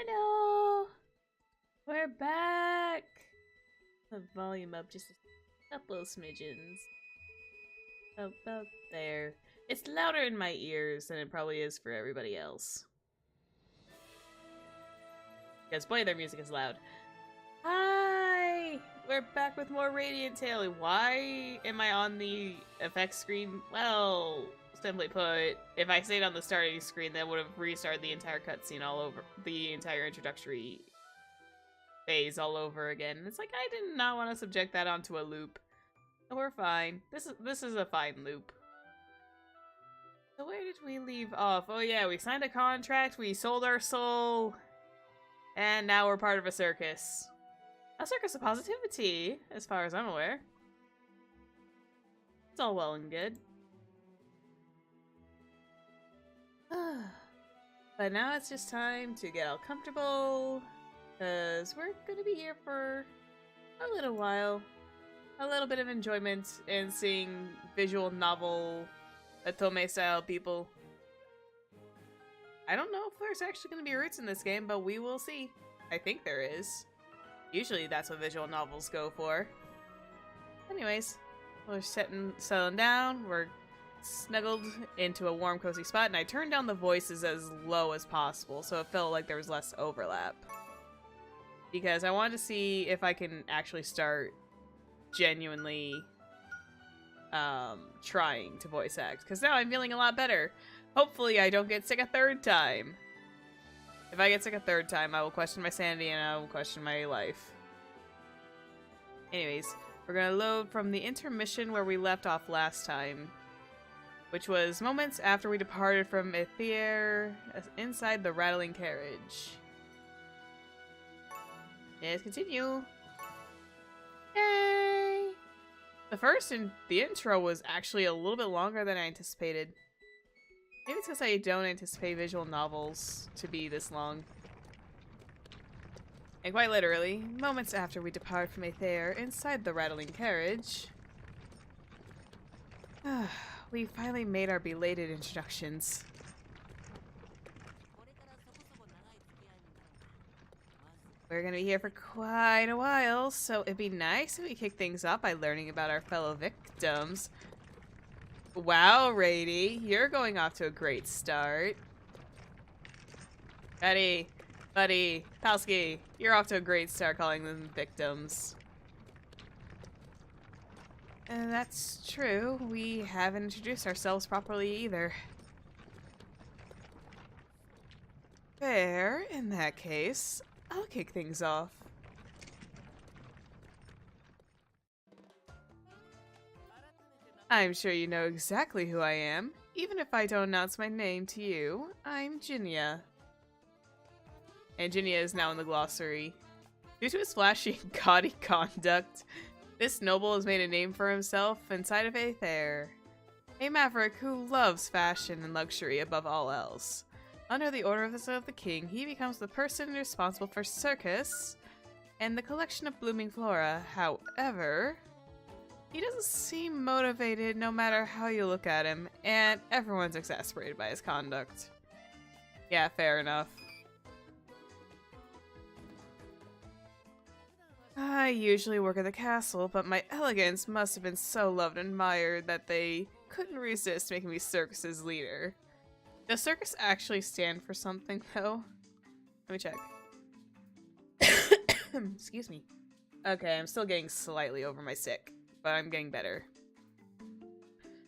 Hello! We're back! The volume up just a couple of smidgens. About there. It's louder in my ears than it probably is for everybody else. Because boy, their music is loud. Hi! We're back with more Radiant Tail. Why am I on the effects screen? Well, simply put, if I stayed on the starting screen, that would have restarted the entire cutscene all over, the entire introductory phase all over again. It's like I did not want to subject that onto a loop. So we're fine. This is a fine loop. So where did we leave off? Oh yeah, we signed a contract, we sold our soul, and now we're part of a circus. A circus of positivity, as far as I'm aware. It's all well and good. But now it's just time to get all comfortable, because we're gonna be here for a little while. A little bit of enjoyment in seeing visual novel Atome style people. I don't know if there's actually gonna be roots in this game, but we will see. I think there is. Usually that's what visual novels go for. Anyways, we're settling down, we're snuggled into a warm, cozy spot, and I turned down the voices as low as possible so it felt like there was less overlap. Because I wanted to see if I can actually start genuinely trying to voice act. Because now I'm feeling a lot better. Hopefully I don't get sick a third time. If I get sick a third time, I will question my sanity and I will question my life. Anyways, we're gonna load from the intermission where we left off last time, which was moments after we departed from Zephyr inside the rattling carriage. Let's continue. Yay! The intro was actually a little bit longer than I anticipated. Maybe it's because I don't anticipate visual novels to be this long. And quite literally, moments after we depart from Zephyr inside the rattling carriage, we finally made our belated introductions. We're gonna be here for quite a while, so it'd be nice if we kick things off by learning about our fellow victims. Wow, Rady, you're going off to a great start. Buddy, Palsky, you're off to a great start calling them victims. And that's true, we haven't introduced ourselves properly either. Fair, in that case, I'll kick things off. I'm sure you know exactly who I am, even if I don't announce my name to you. I'm Jinya. And Jinya is now in the glossary. Due to his flashy and gaudy conduct, this noble has made a name for himself inside of Zephyr. A maverick who loves fashion and luxury above all else. Under the order of the king, he becomes the person responsible for circus and the collection of blooming flora. However, he doesn't seem motivated no matter how you look at him, and everyone's exasperated by his conduct. Yeah, fair enough. I usually work at the castle, but my elegance must have been so loved and admired that they couldn't resist making me circus's leader. Does circus actually stand for something, though? Let me check. Excuse me. Okay, I'm still getting slightly over my sick, but I'm getting better.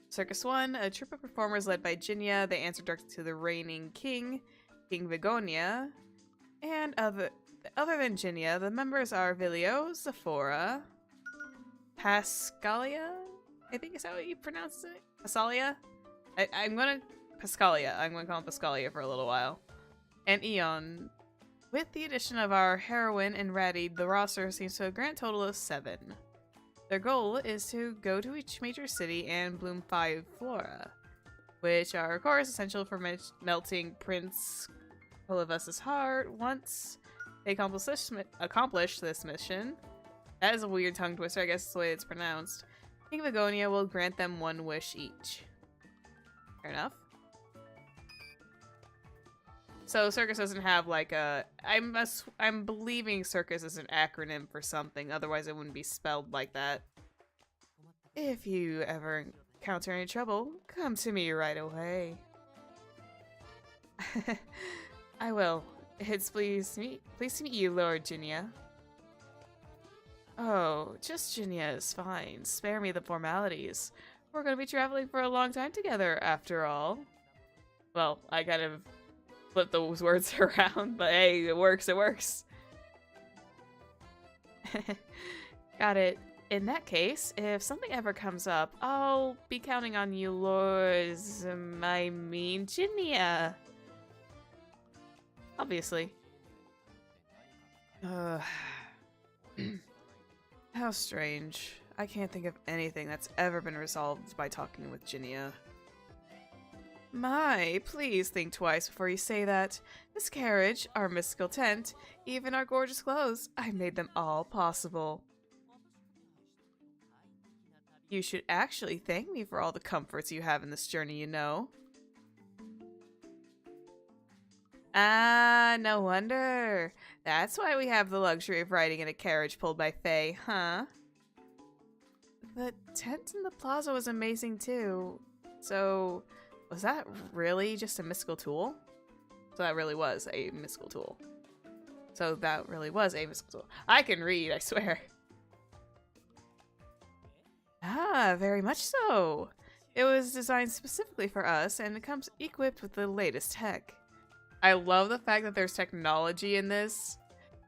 Circus 1, a troupe of performers led by Jinya. They answer directly to the reigning king, King Vigonia. And other than Jinya, the members are Vilio, Zephora, Pascalia? I think is that what you pronounce it? Pascalia? I'm gonna call him Pascalia for a little while. And Eon. With the addition of our heroine and Ratty, the roster seems to a grand total of 7. Their goal is to go to each major city and bloom 5 flora, which are, of course, essential for melting Prince Polivus's heart. Once they accomplish this mission, that is a weird tongue twister, I guess that's the way it's pronounced, King Vigonia will grant them 1 wish each. Fair enough. So circus doesn't have like a. I'm believing circus is an acronym for something. Otherwise, it wouldn't be spelled like that. If you ever encounter any trouble, come to me right away. I will. It's pleased to meet you, Lord Jinya. Oh, just Jinya is fine. Spare me the formalities. We're gonna be traveling for a long time together, after all. Well, I kind of flip those words around, but hey, it works, it works. Got it. In that case, if something ever comes up, I'll be counting on you, Lord... I mean, Jinya. Obviously. How strange. I can't think of anything that's ever been resolved by talking with Jinya. My, please think twice before you say that. This carriage, our mystical tent, even our gorgeous clothes, I made them all possible. You should actually thank me for all the comforts you have in this journey, you know. Ah, no wonder. That's why we have the luxury of riding in a carriage pulled by Fae, huh? The tent in the plaza was amazing too. So... was that really just a mystical tool? So that really was a mystical tool. So that really was a mystical tool. I can read, I swear. Ah, very much so. It was designed specifically for us, and it comes equipped with the latest tech. I love the fact that there's technology in this.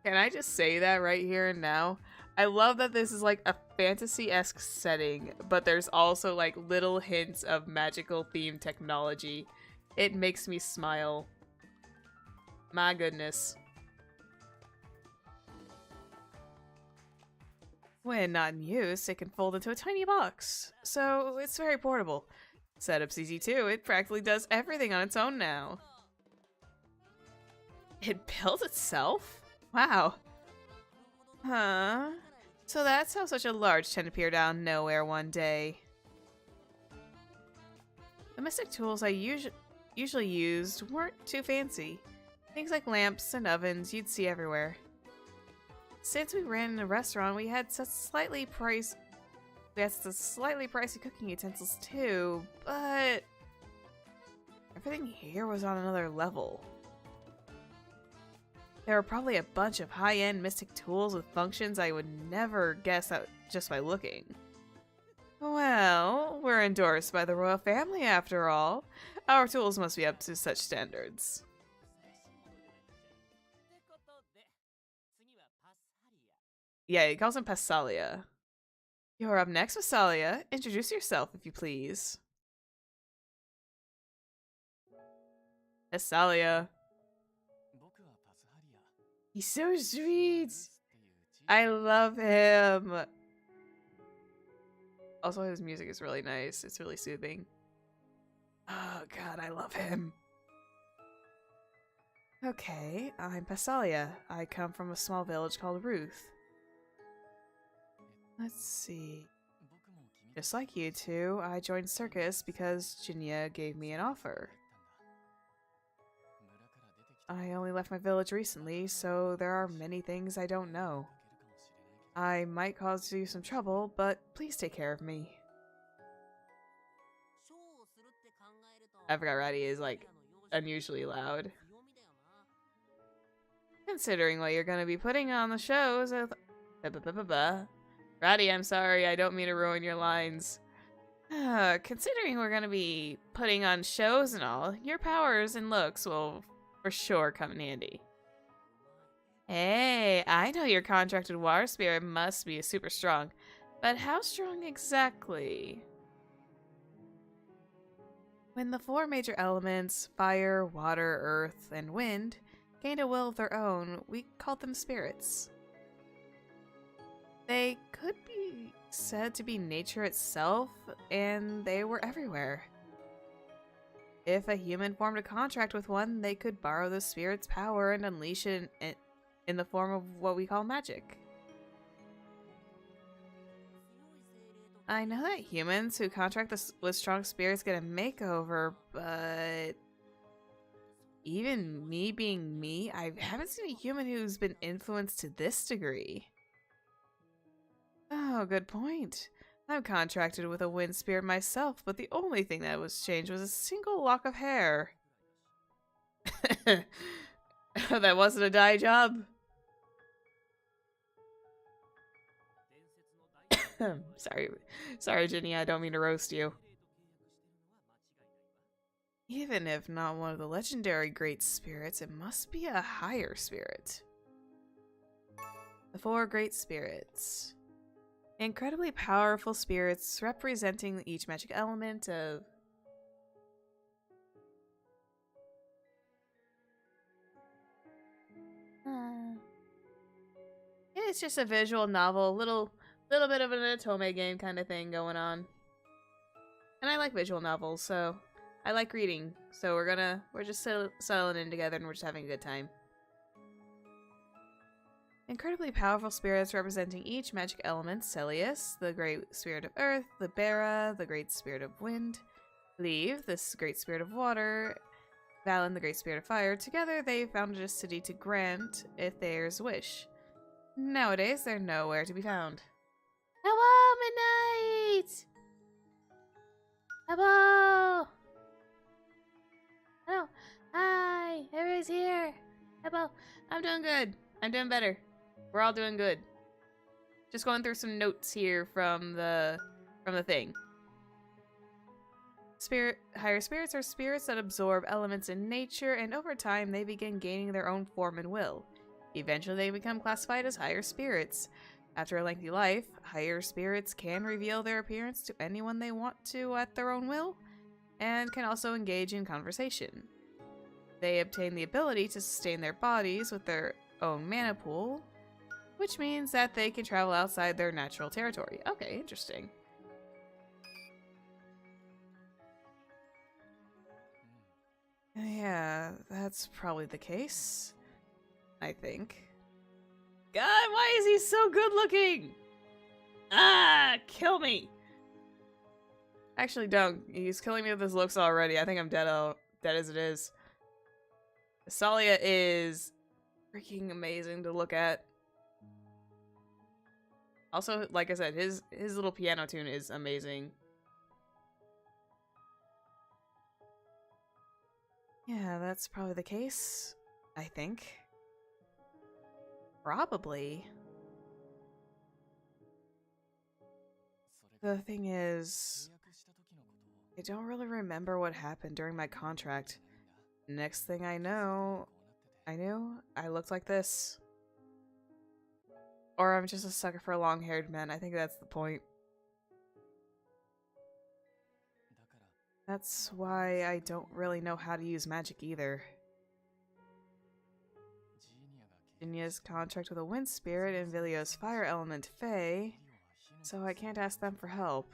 Can I just say that right here and now? I love that this is like a fantasy-esque setting, but there's also like little hints of magical themed technology. It makes me smile. My goodness. When not in use, it can fold into a tiny box, so it's very portable. Setup's easy too, it practically does everything on its own now. It built itself? Wow. Huh? So that's how such a large tent appeared out of nowhere one day. The mystic tools I usually used weren't too fancy. Things like lamps and ovens you'd see everywhere. Since we ran a restaurant, we had such slightly pricey cooking utensils too, but everything here was on another level. There were probably a bunch of high-end mystic tools with functions I would never guess at just by looking. Well, we're endorsed by the royal family after all. Our tools must be up to such standards. Yeah, he calls him Passalia. You're up next, Passalia. Introduce yourself, if you please. Passalia. He's so sweet. I love him. Also, his music is really nice. It's really soothing. Oh god, I love him. Okay, I'm Passalia. I come from a small village called Ruth. Let's see. Just like you two, I joined circus because Jinya gave me an offer. I only left my village recently, so there are many things I don't know. I might cause you some trouble, but please take care of me. I forgot Ratty is, like, unusually loud. Considering what you're gonna be putting on the shows... Ratty, I'm sorry, I don't mean to ruin your lines. Considering we're gonna be putting on shows and all, your powers and looks will for sure come in handy. Hey, I know your contracted water spirit must be super strong, but how strong exactly? When the four major elements, fire, water, earth, and wind, gained a will of their own, we called them spirits. They could be said to be nature itself, and they were everywhere. If a human formed a contract with one, they could borrow the spirit's power and unleash it in the form of what we call magic. I know that humans who contract with strong spirits get a makeover, but... Even me being me, I haven't seen a human who's been influenced to this degree. Oh, good point. I'm contracted with a wind spirit myself, but the only thing that was changed was a single lock of hair. That wasn't a dye job? Sorry, Ginny, I don't mean to roast you. Even if not one of the legendary great spirits, it must be a higher spirit. The 4 great spirits. Incredibly powerful spirits representing each magic element of... It's just a visual novel, little bit of an Otome game kind of thing going on. And I like visual novels, so I like reading. So we're just settling in together and we're just having a good time. Incredibly powerful spirits representing each magic element: Celius, the great spirit of earth; Libera, the great spirit of wind; Leve, the great spirit of water; Valen, the great spirit of fire. Together they founded a city to grant Aether's wish. Nowadays they're nowhere to be found. Hello, Midnight! Hello! Hello! Hi! Everybody's here! Hello! I'm doing good. I'm doing better. We're all doing good. Just going through some notes here from the thing. Higher spirits are spirits that absorb elements in nature, and over time they begin gaining their own form and will. Eventually they become classified as higher spirits. After a lengthy life, higher spirits can reveal their appearance to anyone they want to at their own will, and can also engage in conversation. They obtain the ability to sustain their bodies with their own mana pool, which means that they can travel outside their natural territory. Okay, interesting. Yeah, that's probably the case. I think. God, why is he so good looking? Ah, kill me! Actually, don't. He's killing me with his looks already. I think I'm dead as it is. Salia is freaking amazing to look at. Also, like I said, his little piano tune is amazing. Yeah, that's probably the case. I think. Probably. The thing is, I don't really remember what happened during my contract. Next thing I knew, I looked like this. Or I'm just a sucker for long-haired men. I think that's the point. That's why I don't really know how to use magic either. Jinya's contract with a wind spirit and Vilio's fire element Fae, so I can't ask them for help.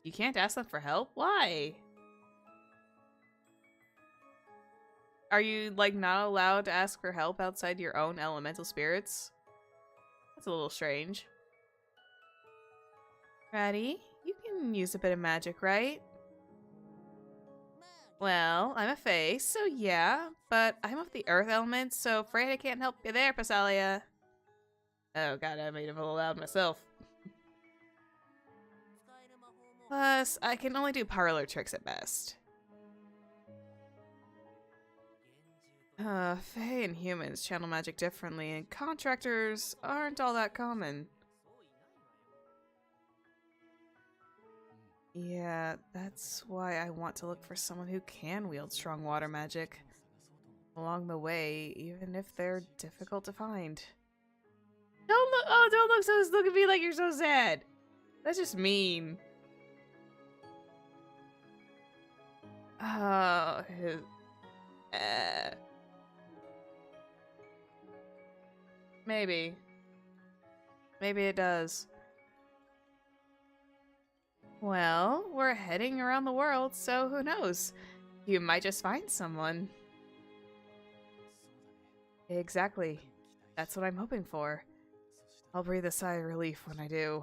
You can't ask them for help? Why? Are you, like, not allowed to ask for help outside your own elemental spirits? That's a little strange. Ready? You can use a bit of magic, right? Well, I'm a Fae, so yeah, but I'm of the earth element, so afraid I can't help you there, Pasalia. Oh god, I made him a little loud myself. Plus, I can only do parlor tricks at best. Fae and humans channel magic differently, and contractors aren't all that common. Yeah, that's why I want to look for someone who can wield strong water magic along the way, even if they're difficult to find. Don't look look at me like you're so sad. That's just mean. Oh, maybe. Maybe it does. Well, we're heading around the world, so who knows? You might just find someone. Exactly. That's what I'm hoping for. I'll breathe a sigh of relief when I do.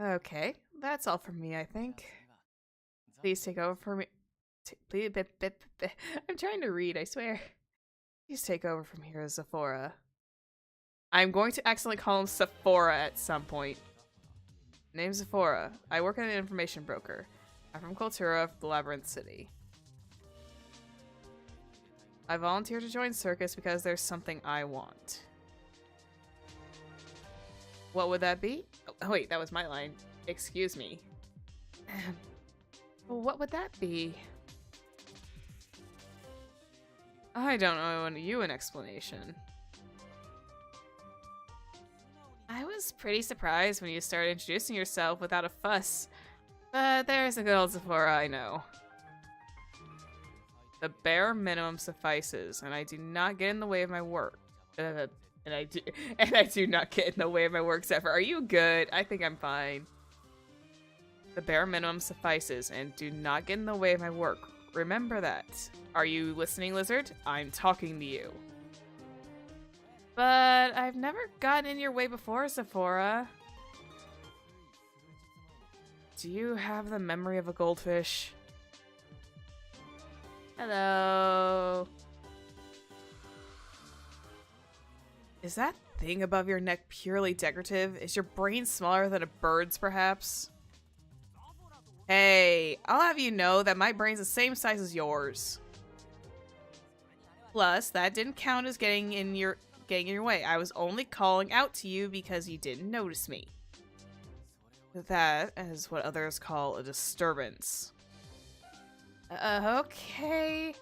Okay, that's all from me, I think. Please take over for me. Please, I'm trying to read, I swear. Please take over from here, Zephyr. I'm going to accidentally call him Sephora at some point. Name's Zephyr. I work at an information broker. I'm from Kultura, the Labyrinth City. I volunteered to join Circus because there's something I want. What would that be? Oh, wait, that was my line. Excuse me. What would that be? I don't owe you an explanation. I was pretty surprised when you started introducing yourself without a fuss. But there's a good old Sephora I know. The bare minimum suffices, and I do not get in the way of my work. And I do not get in the way of my work, Zephyr. Are you good? I think I'm fine. The bare minimum suffices, and do not get in the way of my work. Remember that. Are you listening, Lizard? I'm talking to you. But I've never gotten in your way before, Sephora. Do you have the memory of a goldfish? Hello. Is that thing above your neck purely decorative? Is your brain smaller than a bird's, perhaps? Hey, I'll have you know that my brain's the same size as yours. Plus, that didn't count as getting in your way. I was only calling out to you because you didn't notice me. That is what others call a disturbance. Okay.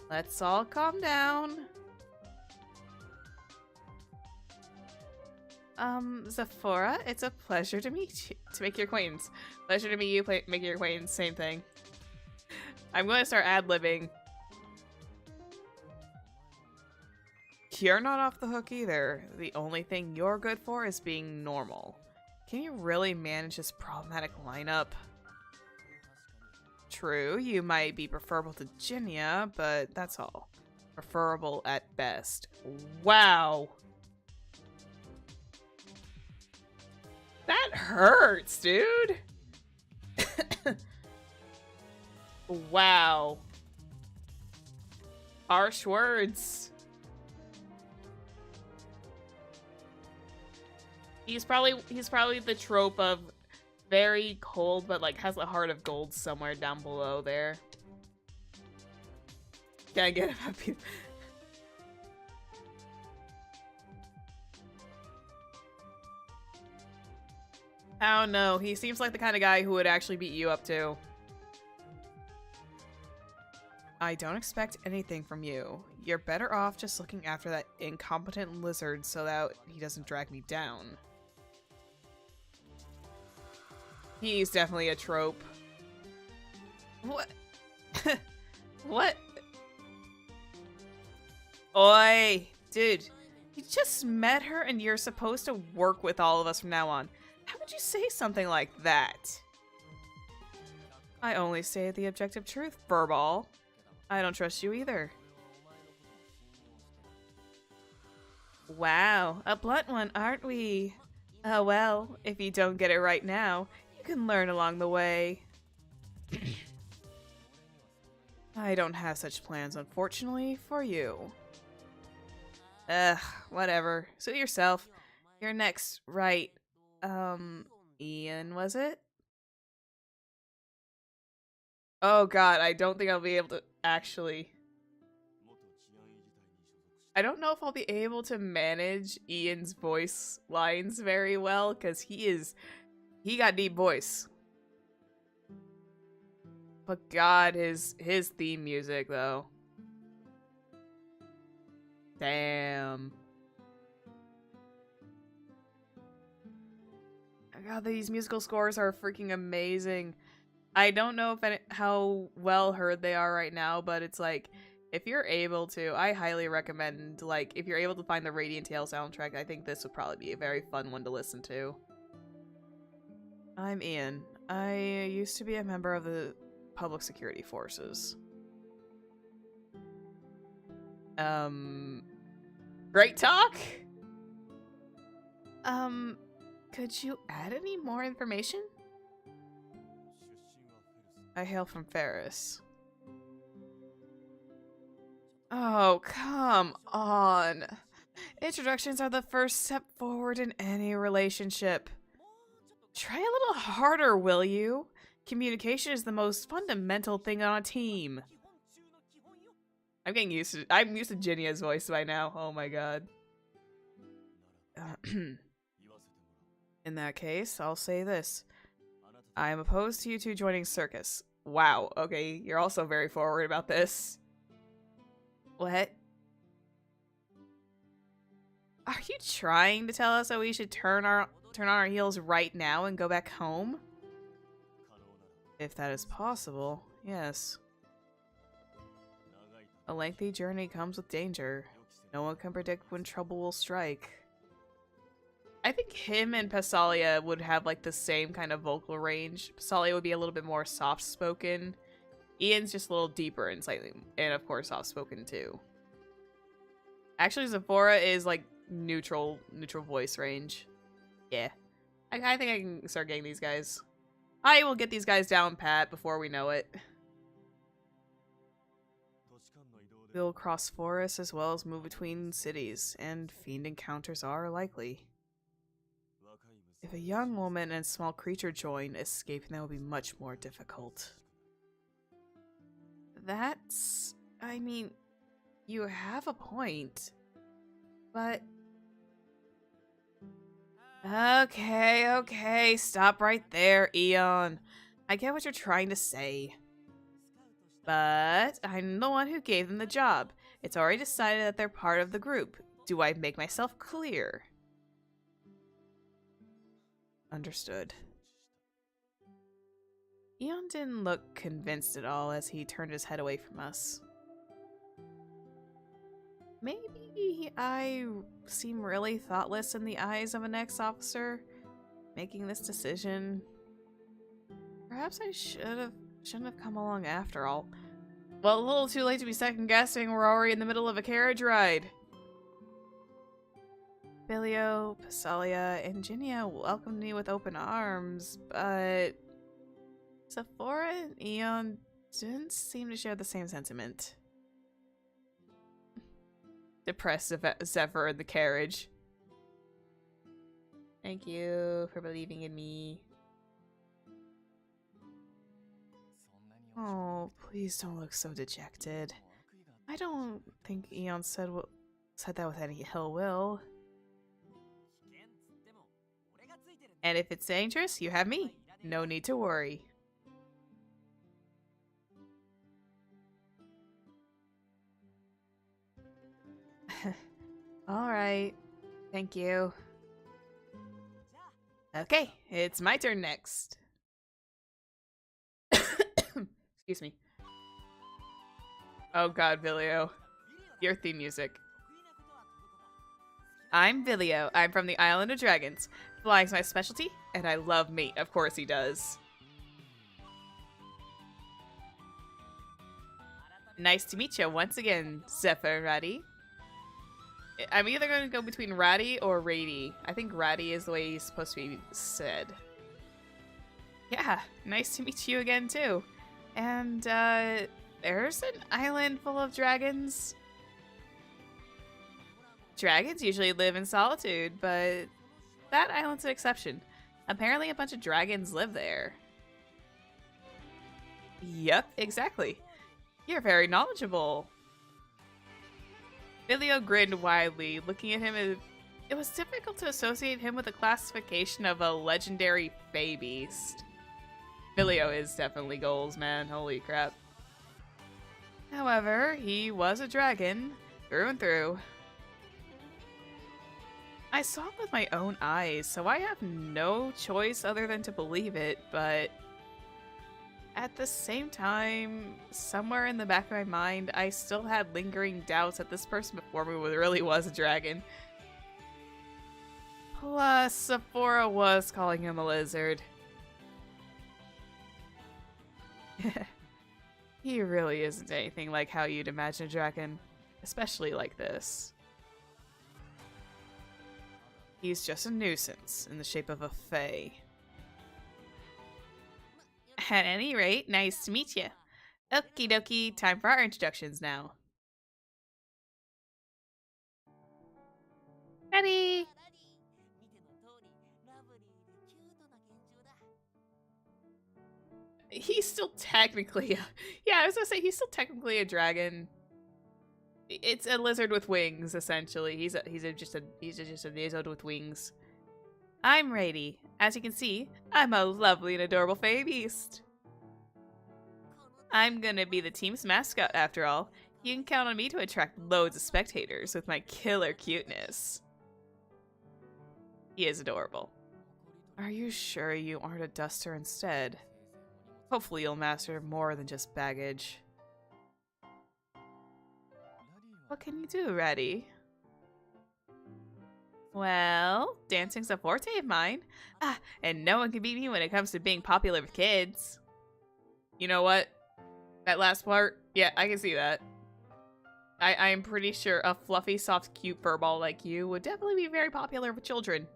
Let's all calm down. Zephyr, it's a pleasure to meet you, to make your acquaintance. Pleasure to meet you, make your acquaintance, same thing. I'm going to start ad-libbing. You're not off the hook either. The only thing you're good for is being normal. Can you really manage this problematic lineup? True, you might be preferable to Jinya, but that's all. Preferable at best. Wow! That hurts, dude! Wow. Harsh words. He's probably the trope of very cold, but like has a heart of gold somewhere down below there. Can't get happy. I don't know. He seems like the kind of guy who would actually beat you up too. I don't expect anything from you. You're better off just looking after that incompetent lizard so that he doesn't drag me down. He's definitely a trope. What? What? Oi! Dude, you just met her and you're supposed to work with all of us from now on. How would you say something like that? I only say the objective truth, furball. I don't trust you either. Wow, a blunt one, aren't we? Oh well, if you don't get it right now, you can learn along the way. I don't have such plans, unfortunately, for you. Ugh, whatever. Suit yourself. You're next, right? Ian, was it? Oh god, I don't think I'll be able to actually... I don't know if I'll be able to manage Ian's voice lines very well, because he got deep voice. But god, his theme music, though. Damn. God, these musical scores are freaking amazing. I don't know how well heard they are right now, but it's like, if you're able to, I highly recommend, like, if you're able to find the Radiant Tail soundtrack, I think this would probably be a very fun one to listen to. I'm Ian. I used to be a member of the Public Security Forces. Great talk? Could you add any more information? I hail from Ferris. Oh, come on. Introductions are the first step forward in any relationship. Try a little harder, will you? Communication is the most fundamental thing on a team. I'm used to Jinya's voice by now. Oh my god. In that case, I'll say this. I am opposed to you two joining circus. Wow, okay, you're also very forward about this. What? Are you trying to tell us that we should turn on our heels right now and go back home? If that is possible, yes. A lengthy journey comes with danger. No one can predict when trouble will strike. I think him and Pasalia would have like the same kind of vocal range. Pasalia would be a little bit more soft-spoken. Ian's just a little deeper and slightly, and of course soft-spoken too. Actually, Zephyr is like neutral voice range. Yeah. I think I can start getting these guys. I will get these guys down pat before we know it. We'll cross forests as well as move between cities, and fiend encounters are likely. If a young woman and small creature join, escaping them will be much more difficult. That's... I mean, you have a point. But... Okay, stop right there, Eon. I get what you're trying to say. But I'm the one who gave them the job. It's already decided that they're part of the group. Do I make myself clear? Understood. Eon didn't look convinced at all as he turned his head away from us. Maybe I seem really thoughtless in the eyes of an ex-officer, making this decision. Perhaps I shouldn't have come along after all. Well, a little too late to be second-guessing. We're already in the middle of a carriage ride. Bilio, Pasalia, and Jinya welcomed me with open arms, but Sephora and Eon didn't seem to share the same sentiment. Depressed Zephyr in the carriage. Thank you for believing in me. Oh, please don't look so dejected. I don't think Eon said that with any ill will. And if it's dangerous, you have me. No need to worry. Alright. Thank you. Okay, it's my turn next. Excuse me. Oh god, Vilio. Your theme music. I'm Vilio. I'm from the Island of Dragons. Flying's my specialty, and I love meat. Of course he does. Nice to meet you once again, Zephyr Ratty. I'm either going to go between Ratty or Rady. I think Ratty is the way he's supposed to be said. Yeah, nice to meet you again too. And, there's an island full of dragons. Dragons usually live in solitude, but that island's an exception. Apparently a bunch of dragons live there. Yep, exactly. You're very knowledgeable. Vilio grinned widely, looking at him as... It was difficult to associate him with the classification of a legendary fey beast. Vilio is definitely goals, man. Holy crap. However, he was a dragon, through and through. I saw it with my own eyes, so I have no choice other than to believe it, but... At the same time, somewhere in the back of my mind, I still had lingering doubts that this person before me really was a dragon. Plus, Sephora was calling him a lizard. He really isn't anything like how you'd imagine a dragon, especially like this. He's just a nuisance in the shape of a fae. At any rate, nice to meet you. Okie dokie, time for our introductions now. Ready? He's still technically, yeah, I was gonna say he's still technically a dragon. It's a lizard with wings, essentially. He's just a lizard with wings. I'm Rady. As you can see, I'm a lovely and adorable fairy beast. I'm gonna be the team's mascot after all. You can count on me to attract loads of spectators with my killer cuteness. He is adorable. Are you sure you aren't a duster instead? Hopefully you'll master more than just baggage. What can you do, Rady? Well, dancing's a forte of mine. And no one can beat me when it comes to being popular with kids. You know what? That last part, yeah, I can see that. I am pretty sure a fluffy, soft, cute furball like you would definitely be very popular with children.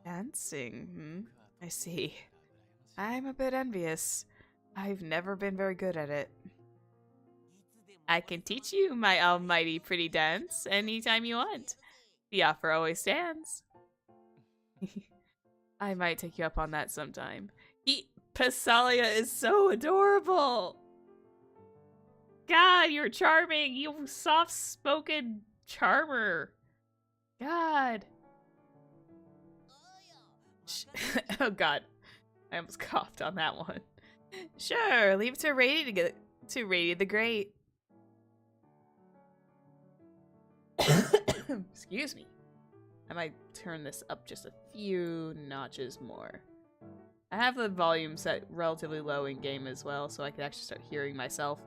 Dancing, I see. I'm a bit envious. I've never been very good at it. I can teach you my almighty pretty dance anytime you want. The offer always stands. I might take you up on that sometime. Passalia is so adorable! God, you're charming! You soft-spoken charmer! God! Oh god. I almost coughed on that one. Sure, leave it to Rady the Great. Excuse me. I might turn this up just a few notches more. I have the volume set relatively low in game as well, so I can actually start hearing myself.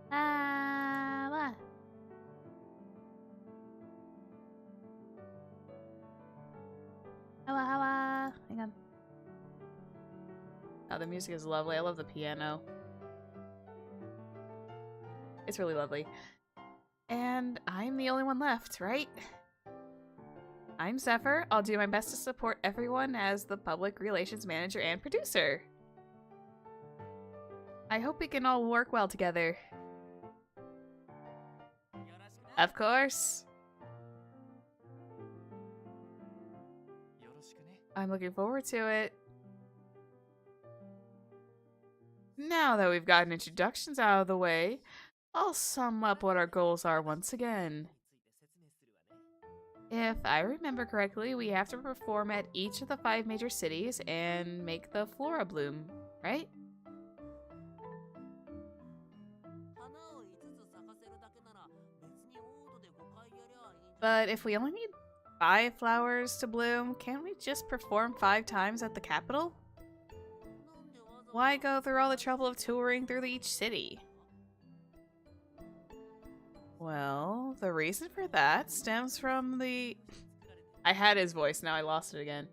What? Hang on. Oh, the music is lovely. I love the piano. It's really lovely. And I'm the only one left, right? I'm Zephyr. I'll do my best to support everyone as the public relations manager and producer. I hope we can all work well together. Of course. I'm looking forward to it. Now that we've gotten introductions out of the way, I'll sum up what our goals are once again. If I remember correctly, we have to perform at each of the 5 major cities and make the flora bloom, right? But if we only need 5 flowers to bloom, can't we just perform 5 times at the capital? Why go through all the trouble of touring through each city? Well, the reason for that stems from the... I had his voice, now I lost it again.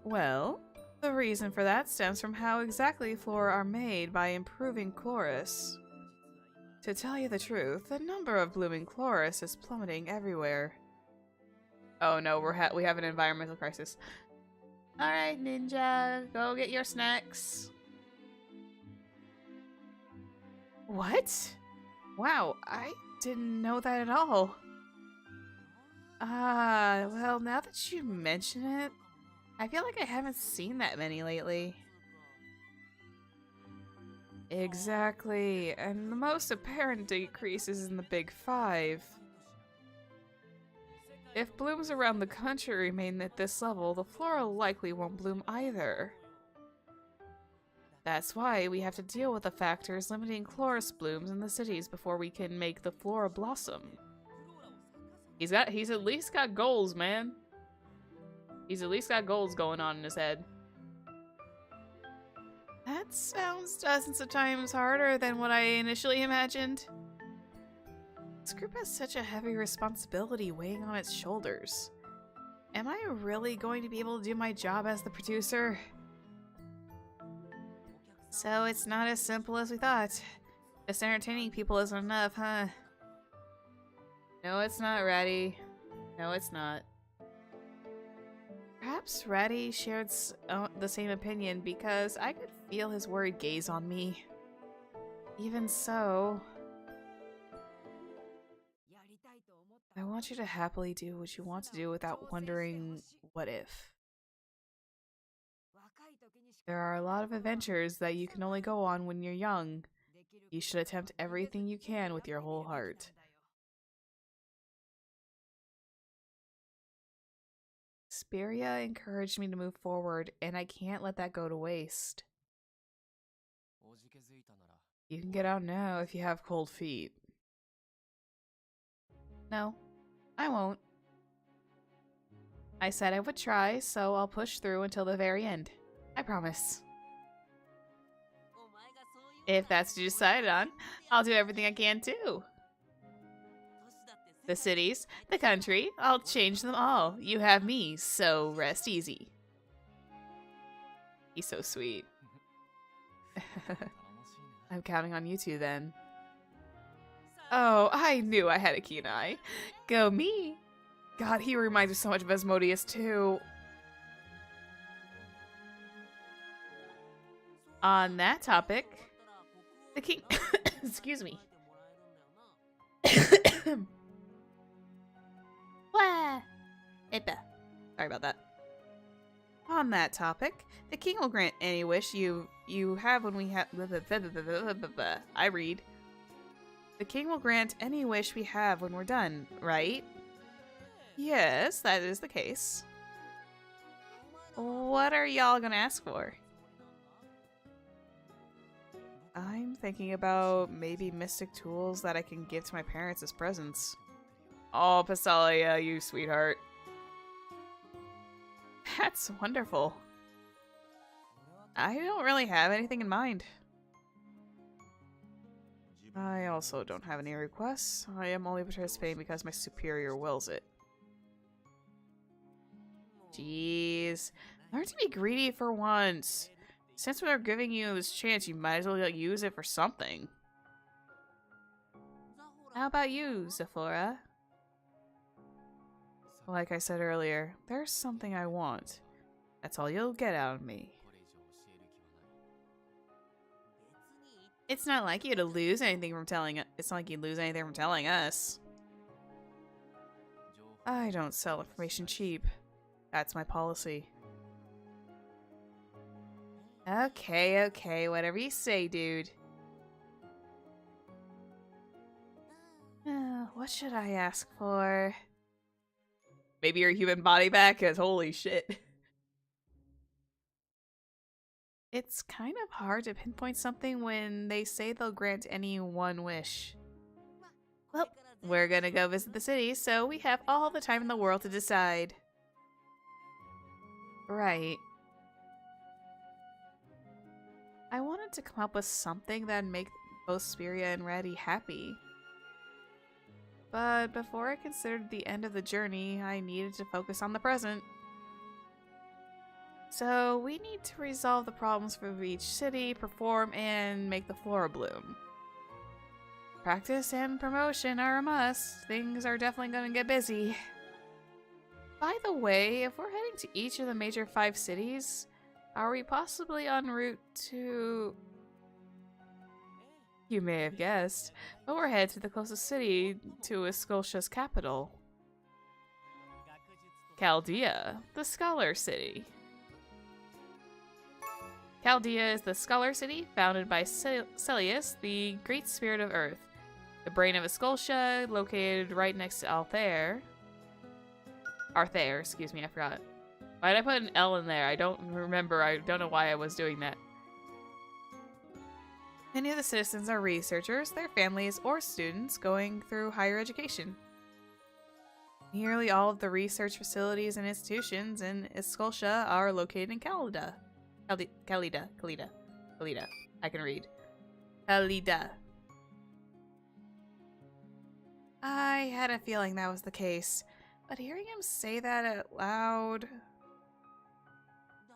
Well, the reason for that stems from how exactly flora are made by improving chloris. To tell you the truth, the number of blooming chloris is plummeting everywhere. Oh no, we have an environmental crisis. Alright, ninja, go get your snacks. What? Wow, I didn't know that at all. Well, now that you mention it, I feel like I haven't seen that many lately. Exactly, and the most apparent decrease is in the Big 5. If blooms around the country remain at this level, the flora likely won't bloom either. That's why we have to deal with the factors limiting chloris blooms in the cities before we can make the flora blossom. He's at least got goals, man. He's at least got goals going on in his head. That sounds dozens of times harder than what I initially imagined. This group has such a heavy responsibility weighing on its shoulders. Am I really going to be able to do my job as the producer? So it's not as simple as we thought. Just entertaining people isn't enough, huh? No, it's not, Ratty. No, it's not. Perhaps Ratty shared the same opinion because I could feel his worried gaze on me. Even so, I want you to happily do what you want to do without wondering what if. There are a lot of adventures that you can only go on when you're young. You should attempt everything you can with your whole heart. Speria encouraged me to move forward, and I can't let that go to waste. You can get out now if you have cold feet. No, I won't. I said I would try, so I'll push through until the very end. I promise. If that's what you decided on, I'll do everything I can too. The cities, the country, I'll change them all. You have me, so rest easy. He's so sweet. I'm counting on you two then. Oh, I knew I had a keen eye. Go me. God, he reminds me so much of Asmodeus too. On that topic, the king... Excuse me. Sorry about that. On that topic, the king will grant any wish you have when we have... I read. The king will grant any wish we have when we're done, right? Yes, that is the case. What are y'all gonna ask for? I'm thinking about maybe mystic tools that I can give to my parents as presents. Oh, Pasalia, you sweetheart. That's wonderful. I don't really have anything in mind. I also don't have any requests. I am only participating because my superior wills it. Jeez. Learn to be greedy for once. Since we're giving you this chance, you might as well use it for something. How about you, Zephyr? Like I said earlier, there's something I want. That's all you'll get out of me. It's not like you to lose anything from telling us. It's not like you lose anything from telling us. I don't sell information cheap. That's my policy. Okay, whatever you say, dude. What should I ask for? Maybe your human body back, cause holy shit. It's kind of hard to pinpoint something when they say they'll grant any one wish. Well, we're gonna go visit the city, so we have all the time in the world to decide. Right. I wanted to come up with something that'd make both Speria and Ratty happy. But before I considered the end of the journey, I needed to focus on the present. So we need to resolve the problems for each city, perform, and make the flora bloom. Practice and promotion are a must. Things are definitely going to get busy. By the way, if we're heading to each of the major 5 cities, are we possibly en route to... You may have guessed, but we're headed to the closest city to Escultia's capital. Chaldea, the Scholar City. Chaldea is the Scholar City, founded by Celius, the Great Spirit of Earth, the brain of Escultia, located right next to Althair. Arthair, excuse me, I forgot. Why did I put an L in there? I don't remember. I don't know why I was doing that. Many of the citizens are researchers, their families, or students going through higher education. Nearly all of the research facilities and institutions in Escultia are located in Calida. Calida. I can read. Calida. I had a feeling that was the case, but hearing him say that out loud...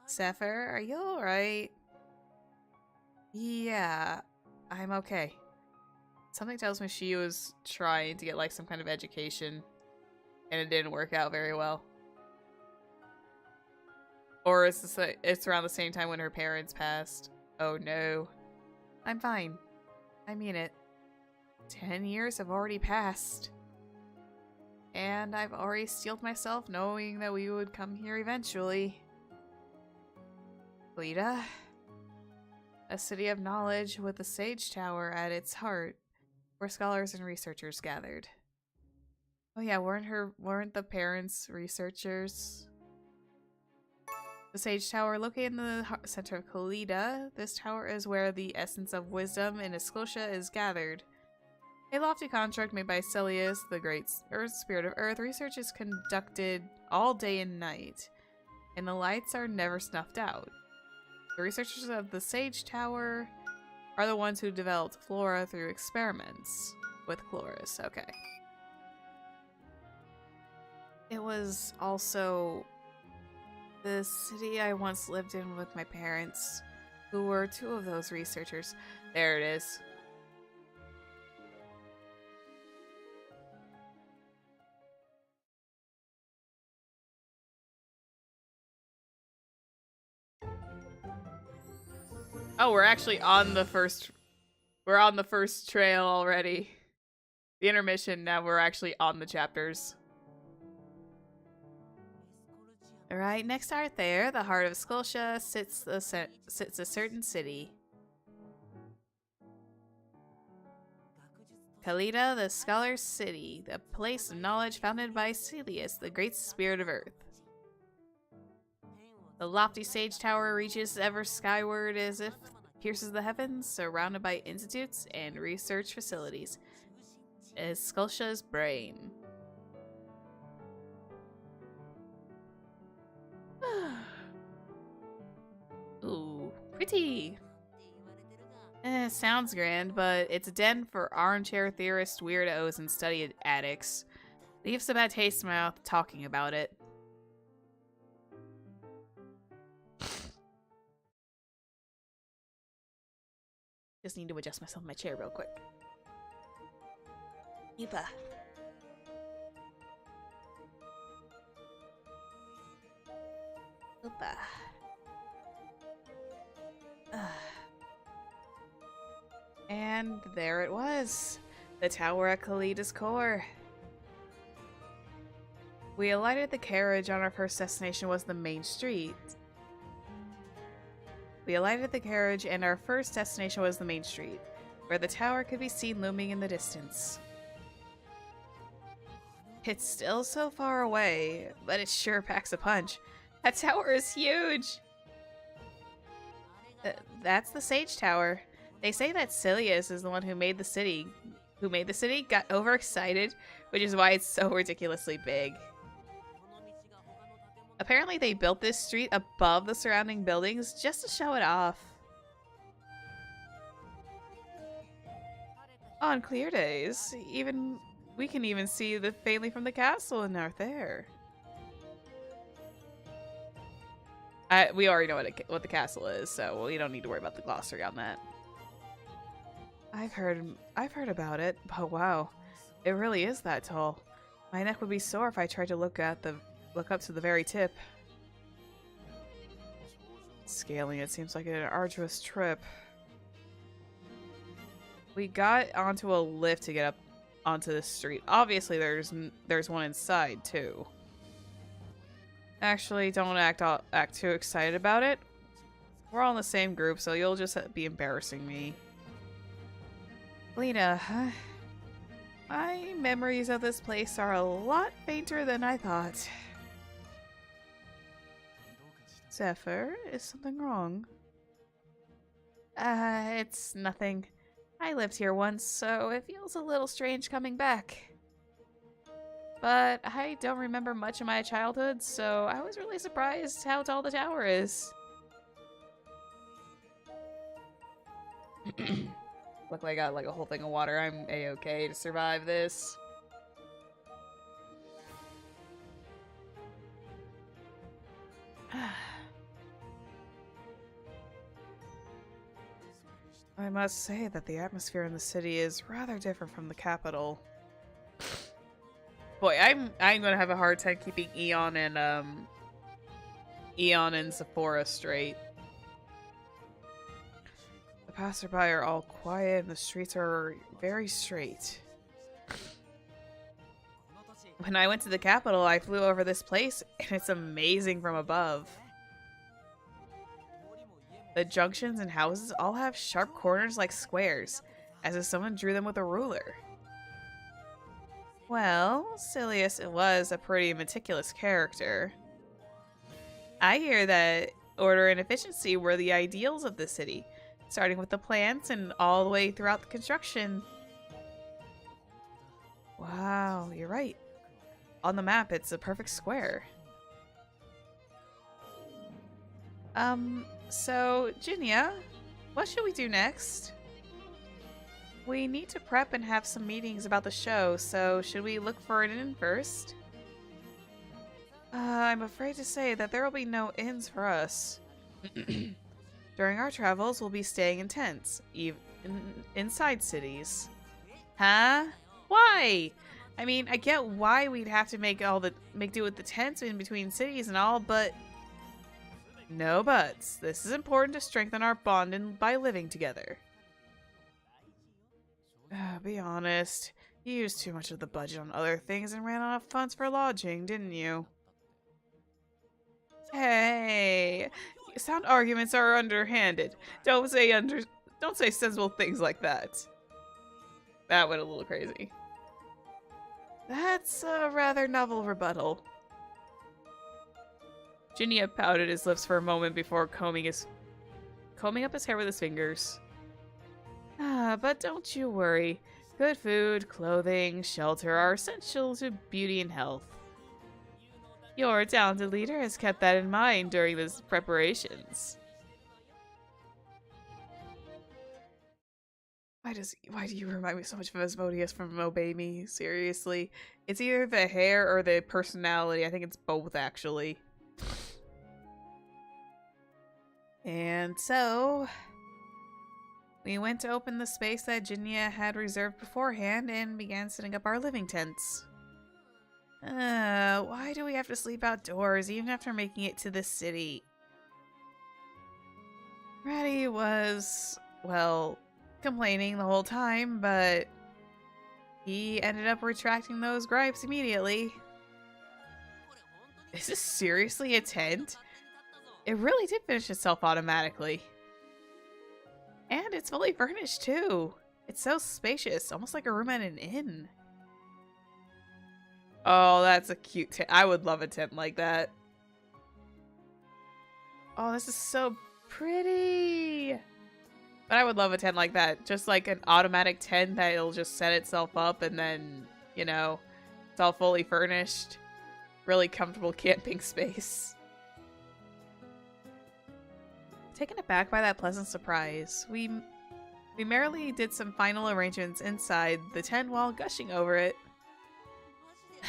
Zephyr, are you alright? Yeah, I'm okay. Something tells me she was trying to get like some kind of education, and it didn't work out very well. Or it's around the same time when her parents passed. Oh no. I'm fine. I mean it. 10 years have already passed. And I've already steeled myself knowing that we would come here eventually. Lita? A city of knowledge with the Sage Tower at its heart, where scholars and researchers gathered. Oh yeah, weren't the parents researchers? The Sage Tower, located in the center of Kalita, this tower is where the essence of wisdom in Esclotia is gathered. A lofty construct made by Celius, the great spirit of Earth. Research is conducted all day and night, and the lights are never snuffed out. The researchers of the Sage Tower are the ones who developed flora through experiments with Chloris. Okay. It was also the city I once lived in with my parents, who were two of those researchers. There it is. Oh, we're actually on the first... We're on the first trail already. The intermission, now we're actually on the chapters. Alright, next art there, the heart of Scotia sits a certain city. Kalita, the scholar's city, the place of knowledge founded by Celius, the great spirit of Earth. The lofty Sage Tower reaches ever skyward as if pierces the heavens, surrounded by institutes and research facilities. It is Scotia's brain. Ooh, pretty. Sounds grand, but it's a den for armchair theorists, weirdos, and study addicts. Leaves a bad taste in my mouth talking about it. Just need to adjust myself in my chair real quick. Yeepa. Oopa. And there it was. The tower at Kalita's core. We alighted the carriage on our first destination was the main street. We alighted the carriage and our first destination was the main street, where the tower could be seen looming in the distance. It's still so far away, but it sure packs a punch. That tower is huge! That's the Sage Tower. They say that Celius is the one who made the city. Got overexcited, which is why it's so ridiculously big. Apparently they built this street above the surrounding buildings just to show it off. On clear days, we can even see the faintly from the castle and out there. We already know what the castle is, so we don't need to worry about the glossary on that. I've heard about it, but wow, it really is that tall. My neck would be sore if I tried to look up to the very tip. Scaling it seems like an arduous trip. We got onto a lift to get up onto the street. Obviously, there's one inside too. Actually, don't act too excited about it. We're all in the same group, so you'll just be embarrassing me. Lena, my memories of this place are a lot fainter than I thought. Zephyr, is something wrong? It's nothing. I lived here once, so it feels a little strange coming back. But I don't remember much of my childhood, so I was really surprised how tall the tower is. Look like I got like a whole thing of water. I'm a-okay to survive this. I must say that the atmosphere in the city is rather different from the capital. Boy, I'm gonna have a hard time keeping Eon and Eon and Sephora straight. The passerby are all quiet and the streets are very straight. When I went to the capital, I flew over this place and it's amazing from above. The junctions and houses all have sharp corners like squares, as if someone drew them with a ruler. Well, silly as it was, a pretty meticulous character. I hear that order and efficiency were the ideals of the city, starting with the plants and all the way throughout the construction. Wow, you're right. On the map, it's a perfect square. So, Jinya, what should we do next? We need to prep and have some meetings about the show, so should we look for an inn first? I'm afraid to say that there will be no inns for us. During our travels, we'll be staying in tents, even inside cities. Huh? Why? I mean, I get why we'd have to make do with the tents in between cities and all, but no buts. This is important to strengthen our bond by living together. Be honest, you used too much of the budget on other things and ran out of funds for lodging, didn't you? Hey, sound arguments are underhanded. Don't say sensible things like that. That went a little crazy. That's a rather novel rebuttal. Jinya pouted his lips for a moment before combing up his hair with his fingers. But don't you worry. Good food, clothing, shelter are essential to beauty and health. Your talented leader has kept that in mind during these preparations. Why do you remind me so much of Asmodeus from Obey Me? Seriously. It's either the hair or the personality. I think it's both, actually. And so, we went to open the space that Jinya had reserved beforehand and began setting up our living tents. Why do we have to sleep outdoors even after making it to the city? Ratty was, well, complaining the whole time, but he ended up retracting those gripes immediately. Is this seriously a tent? It really did finish itself automatically. And it's fully furnished too. It's so spacious, almost like a room at an inn. Oh, that's a cute tent. I would love a tent like that. Oh, this is so pretty. But I would love a tent like that. Just like an automatic tent that it'll just set itself up and then, you know, it's all fully furnished. Really comfortable camping space. Taken aback by that pleasant surprise, we merrily did some final arrangements inside the tent while gushing over it.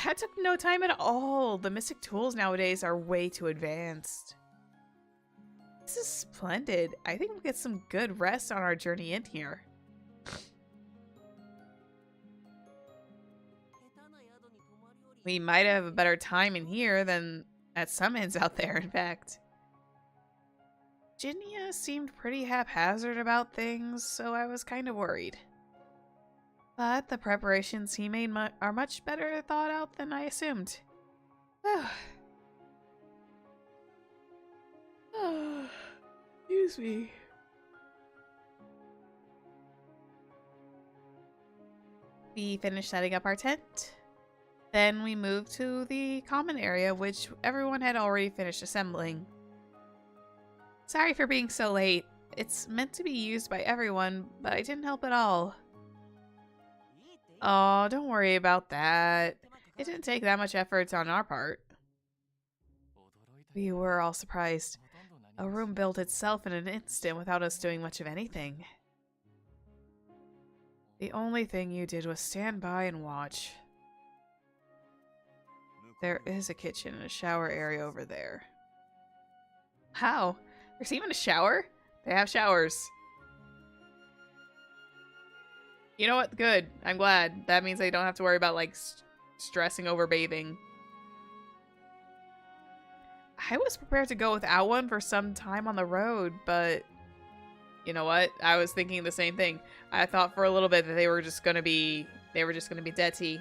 That took no time at all. The mystic tools nowadays are way too advanced. This is splendid. I think we'll get some good rest on our journey in here. We might have a better time in here than at some inns out there, in fact. Jinya seemed pretty haphazard about things, so I was kind of worried. But the preparations he made are much better thought out than I assumed. Excuse me. We finished setting up our tent. Then we moved to the common area, which everyone had already finished assembling. Sorry for being so late. It's meant to be used by everyone, but I didn't help at all. Oh, don't worry about that. It didn't take that much effort on our part. We were all surprised. A room built itself in an instant without us doing much of anything. The only thing you did was stand by and watch. There is a kitchen and a shower area over there. How? There's even a shower? They have showers. You know what? Good. I'm glad. That means I don't have to worry about, like, stressing over bathing. I was prepared to go without one for some time on the road, but you know what? I was thinking the same thing. I thought for a little bit that they were just gonna be deadty.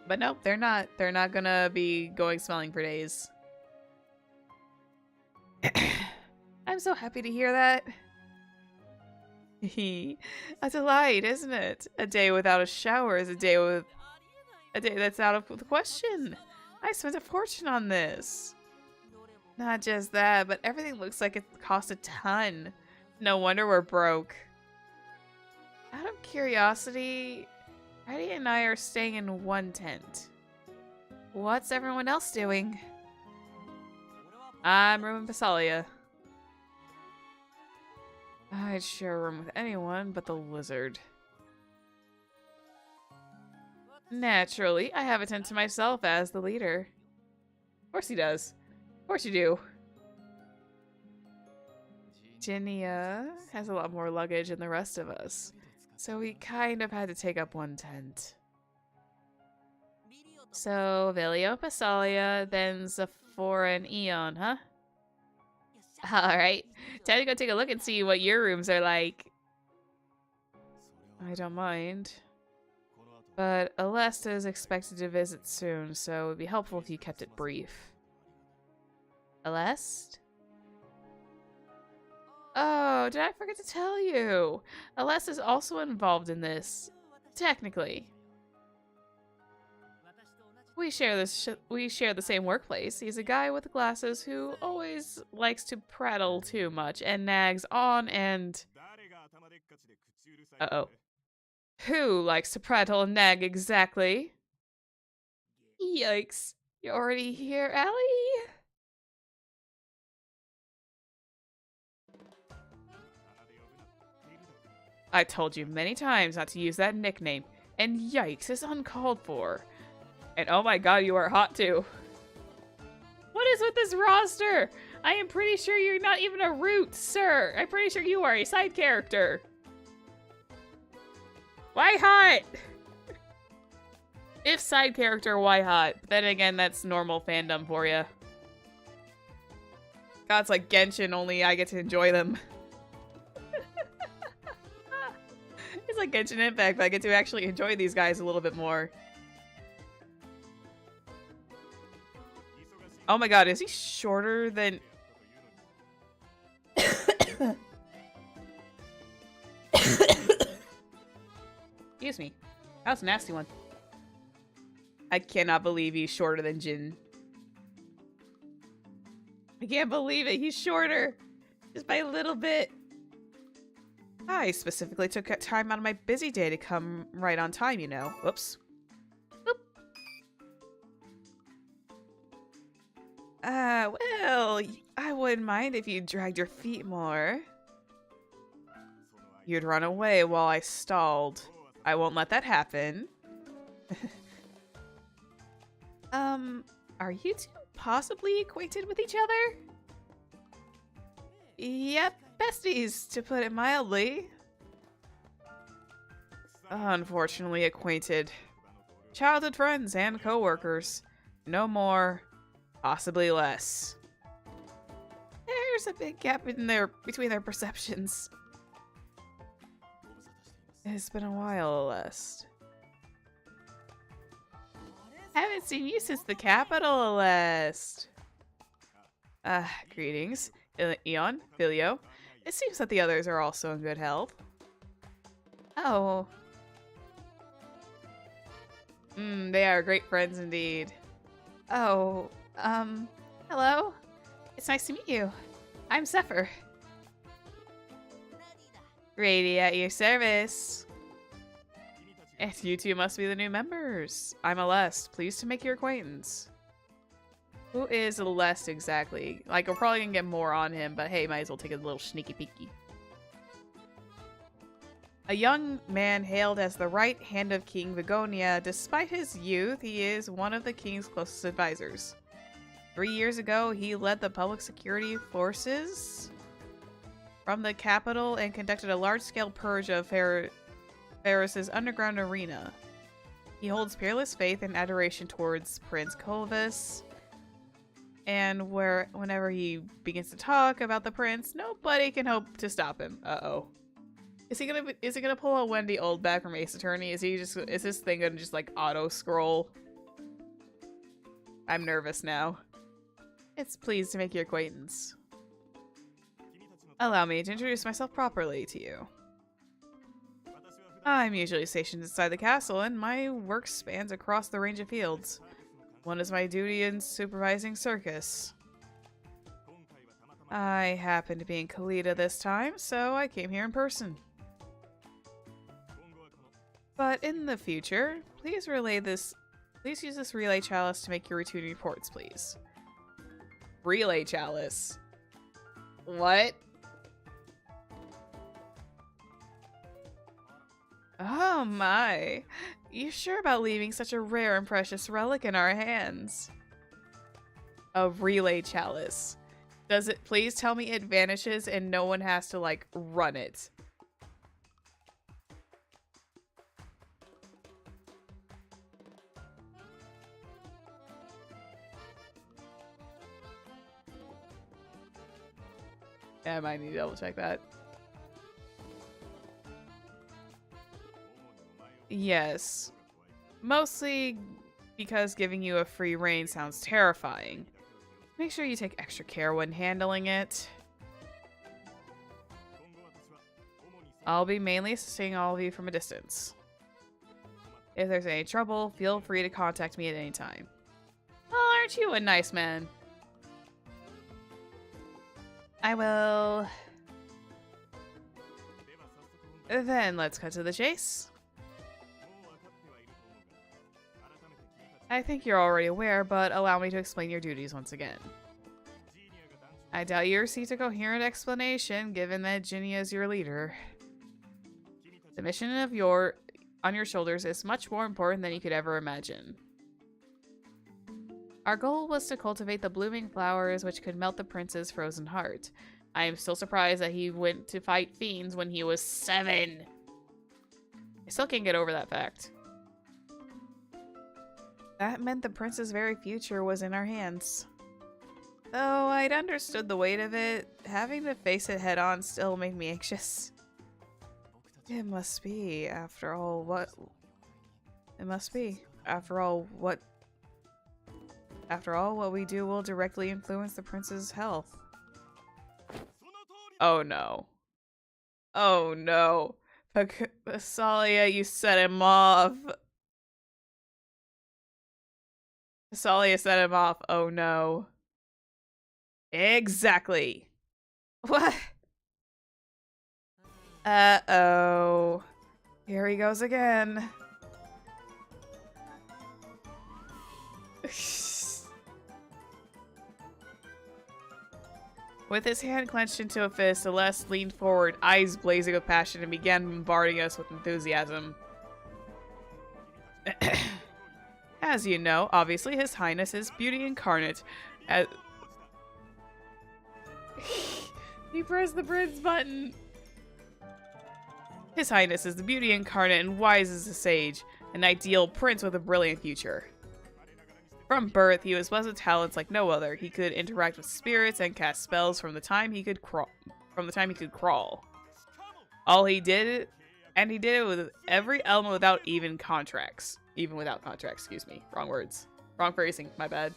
But nope, they're not. They're not gonna be going smelling for days. I'm so happy to hear that. A delight, isn't it? A day without a shower is a day that's out of the question. I spent a fortune on this. Not just that, but everything looks like it cost a ton. No wonder we're broke. Out of curiosity, Heidi and I are staying in one tent. What's everyone else doing? I'm rooming Basalia. I'd share a room with anyone but the lizard. Naturally, I have a tent to myself as the leader. Of course he does. Of course you do. Jinya has a lot more luggage than the rest of us, so we kind of had to take up one tent. So, Vilio, Pasalia, then Zephyr and Eon, huh? Alright, time to go take a look and see what your rooms are like. I don't mind. But Alesta is expected to visit soon, so it would be helpful if you kept it brief. Aleste? Oh, did I forget to tell you? Aleste is also involved in this. Technically. We share the same workplace. He's a guy with glasses who always likes to prattle too much and nags on and... Uh-oh. Who likes to prattle and nag exactly? Yikes. You're already here, Allie? I told you many times not to use that nickname, and yikes is uncalled for. And oh my god, you are hot too. What is with this roster? I am pretty sure you're not even a root, sir. I'm pretty sure you are a side character. Why hot? If side character, why hot? But then again, that's normal fandom for you. God, it's like Genshin, only I get to enjoy them. It's like Genshin Impact, but I get to actually enjoy these guys a little bit more. Oh my god, is he shorter than... Excuse me. That was a nasty one. I cannot believe he's shorter than Jin. I can't believe it. He's shorter. Just by a little bit. I specifically took time out of my busy day to come right on time, you know. Whoops. Well, I wouldn't mind if you dragged your feet more. You'd run away while I stalled. I won't let that happen. Are you two possibly acquainted with each other? Yep, besties, to put it mildly. Unfortunately acquainted. Childhood friends and co-workers. No more, possibly less. There's a big gap between their perceptions. It's been a while, Aleste. Haven't seen you since the capital, Aleste. Greetings. Eon, Filio. It seems that the others are also in good health. Oh. They are great friends indeed. Oh, hello? It's nice to meet you. I'm Zephyr. Ready at your service. And you two must be the new members. I'm Aleste. Pleased to make your acquaintance. Who is Aleste exactly? Like, we're probably gonna get more on him, but hey, might as well take a little sneaky peeky. A young man hailed as the right hand of King Vigonia. Despite his youth, he is one of the king's closest advisors. 3 years ago, he led the public security forces from the capital and conducted a large-scale purge of Ferris's underground arena. He holds peerless faith and adoration towards Prince Clovis. and whenever he begins to talk about the prince, nobody can hope to stop him. Uh-oh. Is he gonna pull a Wendy Oldback from Ace Attorney? Is this thing gonna just like auto scroll? I'm nervous now. It's pleased to make your acquaintance. Allow me to introduce myself properly to you. I'm usually stationed inside the castle, and my work spans across the range of fields. One is my duty in supervising circus. I happen to be in Kalita this time, so I came here in person. But in the future, please use this relay chalice to make your routine reports, please. Relay chalice? What? Oh my. You sure about leaving such a rare and precious relic in our hands? A relay chalice. Does it please tell me it vanishes and no one has to like run it? Yeah, I might need to double check that. Yes. Mostly because giving you a free reign sounds terrifying. Make sure you take extra care when handling it. I'll be mainly assisting all of you from a distance. If there's any trouble, feel free to contact me at any time. Oh, aren't you a nice man? I will... Then let's cut to the chase. I think you're already aware, but allow me to explain your duties once again. I doubt you received a coherent explanation, given that Ginny is your leader. The mission on your shoulders is much more important than you could ever imagine. Our goal was to cultivate the blooming flowers which could melt the prince's frozen heart. I am still surprised that he went to fight fiends when he was 7. I still can't get over that fact. That meant the prince's very future was in our hands. Though I'd understood the weight of it, having to face it head on still made me anxious. It must be, after all, what we do will directly influence the prince's health. Oh no. Oh no. Salia, you set him off. Salia set him off. Oh no. Exactly. What? Uh-oh. Here he goes again. With his hand clenched into a fist, Celeste leaned forward, eyes blazing with passion, and began bombarding us with enthusiasm. As you know, obviously, His Highness is beauty incarnate. He pressed the prince button. His Highness is the beauty incarnate and wise as a sage, an ideal prince with a brilliant future. From birth, he was blessed with talents like no other. He could interact with spirits and cast spells from the time he could crawl. All he did, and he did it with every element without even contracts. Even without contracts, excuse me. Wrong words. Wrong phrasing, my bad.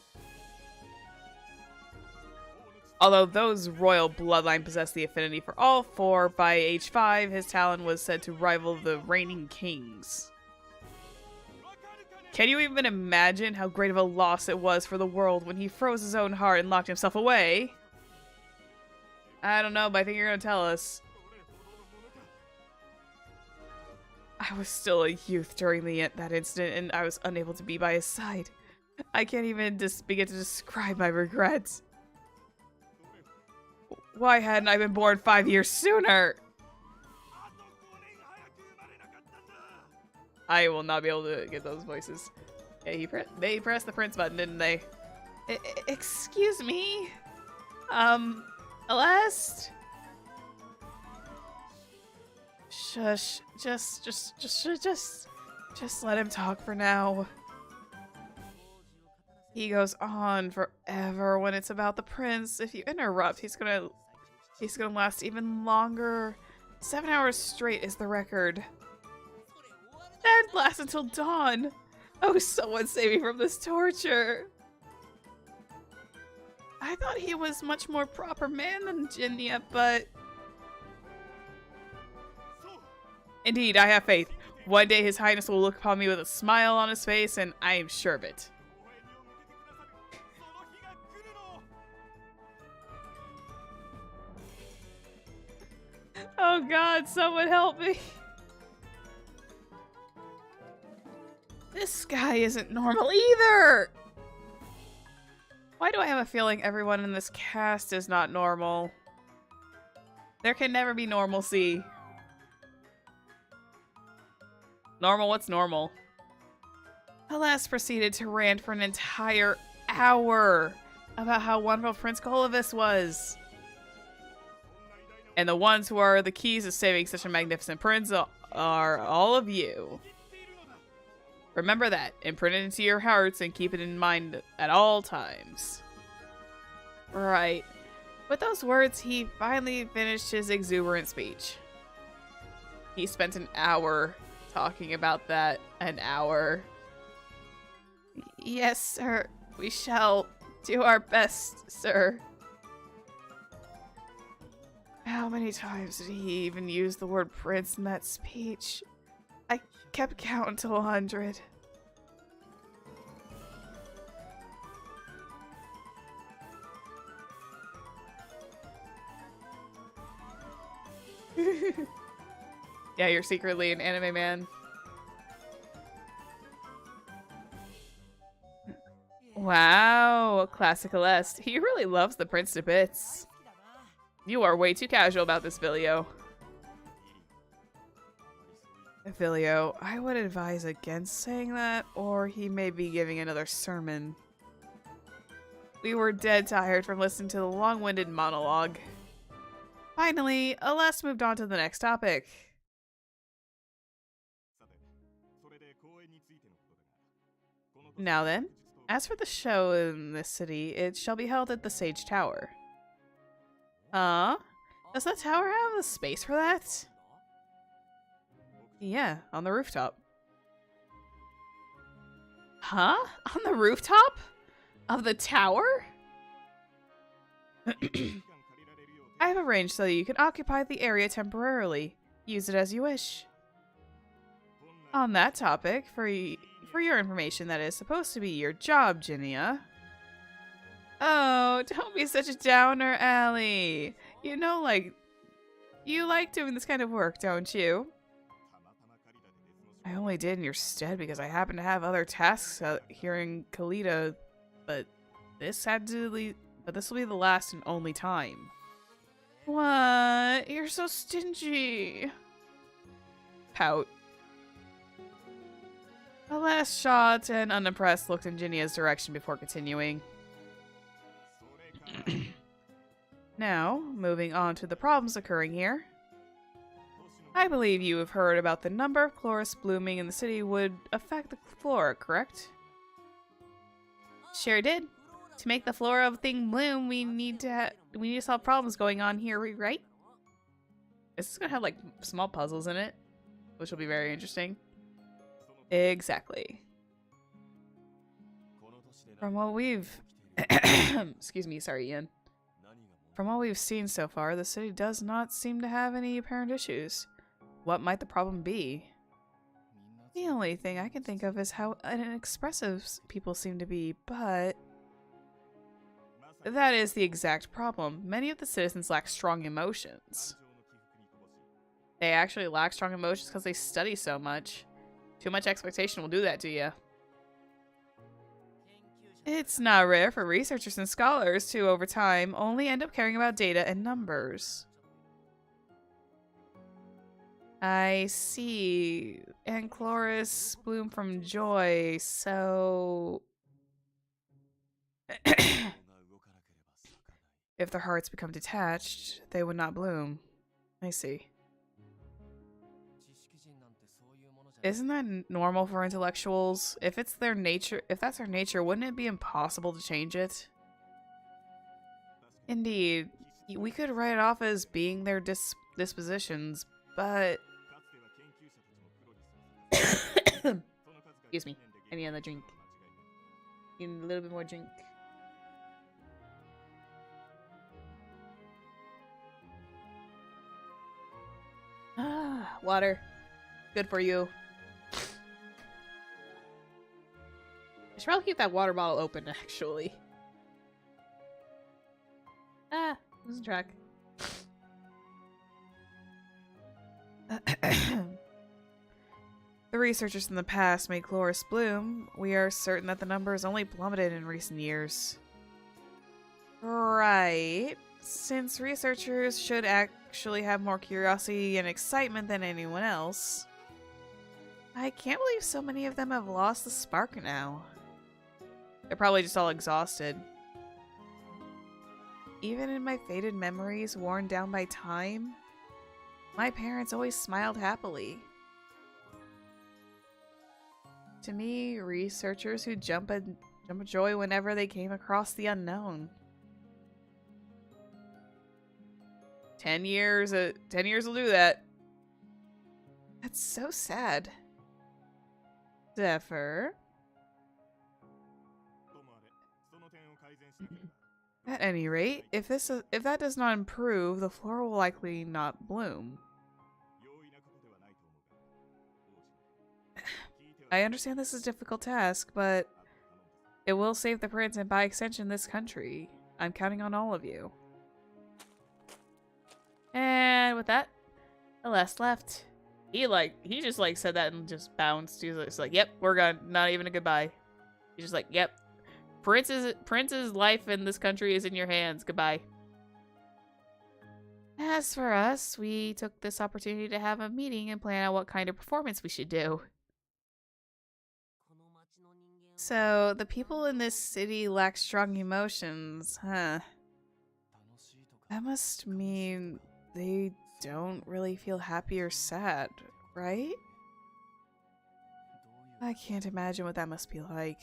Although those royal bloodline possessed the affinity for all four, by age 5, his talent was said to rival the reigning king's. Can you even imagine how great of a loss it was for the world when he froze his own heart and locked himself away? I don't know, but I think you're gonna tell us. I was still a youth during that incident, and I was unable to be by his side. I can't even begin to describe my regrets. Why hadn't I been born 5 years sooner? I will not be able to get those voices. Yeah, they pressed the prince button, didn't they? Excuse me? Celeste? Shush. Just let him talk for now. He goes on forever when it's about the prince. If you interrupt, he's gonna last even longer. 7 hours straight is the record. That lasts until dawn. Oh, someone save me from this torture. I thought he was much more proper man than Jinya, but... Indeed, I have faith. One day His Highness will look upon me with a smile on his face, and I am sure of it. Oh god, someone help me. This guy isn't normal either! Why do I have a feeling everyone in this cast is not normal? There can never be normalcy. Normal, what's normal? Alas proceeded to rant for an entire hour about how wonderful Prince Kolovis was. And the ones who are the keys to saving such a magnificent prince are all of you. Remember that, imprint it into your hearts and keep it in mind at all times. Right. With those words, he finally finished his exuberant speech. He spent an hour talking about that. An hour. Yes, sir. We shall do our best, sir. How many times did he even use the word prince in that speech? I kept count until 100. Yeah, you're secretly an anime man. Wow, classical est. He really loves the prince to bits. You are way too casual about this, Vilio. Vilio, I would advise against saying that, or he may be giving another sermon. We were dead tired from listening to the long-winded monologue. Finally, Aleste moved on to the next topic. Now then, as for the show in this city, it shall be held at the Sage Tower. Huh? Does that tower have the space for that? Yeah, on the rooftop. Huh? On the rooftop? Of the tower? I have arranged so that you can occupy the area temporarily. Use it as you wish. On that topic, for your information, that is supposed to be your job, Jinya. Oh, don't be such a downer, Allie. You know, like, you like doing this kind of work, don't you? I only did in your stead because I happen to have other tasks out here in Kalita, but this will be the last and only time. What? You're so stingy. Pout. The last shot and unimpressed looked in Jinya's direction before continuing. Now, moving on to the problems occurring here. I believe you have heard about the number of chloris blooming in the city would affect the flora, correct? Sure did. To make the flora of a thing bloom, we need to solve problems going on here, right? This is gonna have like small puzzles in it, which will be very interesting. Exactly. From what we've excuse me, sorry, Ian. From what we've seen so far, the city does not seem to have any apparent issues. What might the problem be? The only thing I can think of is how inexpressive people seem to be, but that is the exact problem. Many of the citizens lack strong emotions. They actually lack strong emotions because they study so much. Too much expectation will do that to you. It's not rare for researchers and scholars to, over time, only end up caring about data and numbers. I see. And chloris bloom from joy, so... If their hearts become detached, they would not bloom. I see. Isn't that normal for intellectuals? If it's their nature, if that's their nature, wouldn't it be impossible to change it? Indeed. We could write it off as being their dispositions, but... Excuse me. I need another drink. Need a little bit more drink. Ah, water. Good for you. I should probably keep that water bottle open, actually. Ah, losing track. The researchers in the past made chloris bloom. We are certain that the number has only plummeted in recent years. Right. Since researchers should actually have more curiosity and excitement than anyone else. I can't believe so many of them have lost the spark now. They're probably just all exhausted. Even in my faded memories worn down by time, my parents always smiled happily. To me, researchers who jump a joy whenever they came across the unknown. 10 years, 10 years will do that. That's so sad. Zephyr. At any rate, if that does not improve, the flower will likely not bloom. I understand this is a difficult task, but it will save the prince and by extension this country. I'm counting on all of you. And with that, the last left. He just said that and just bounced. He was like, yep, we're gone. Not even a goodbye. He's just like, yep. Prince's life in this country is in your hands. Goodbye. As for us, we took this opportunity to have a meeting and plan out what kind of performance we should do. So, the people in this city lack strong emotions, huh? That must mean they don't really feel happy or sad, right? I can't imagine what that must be like.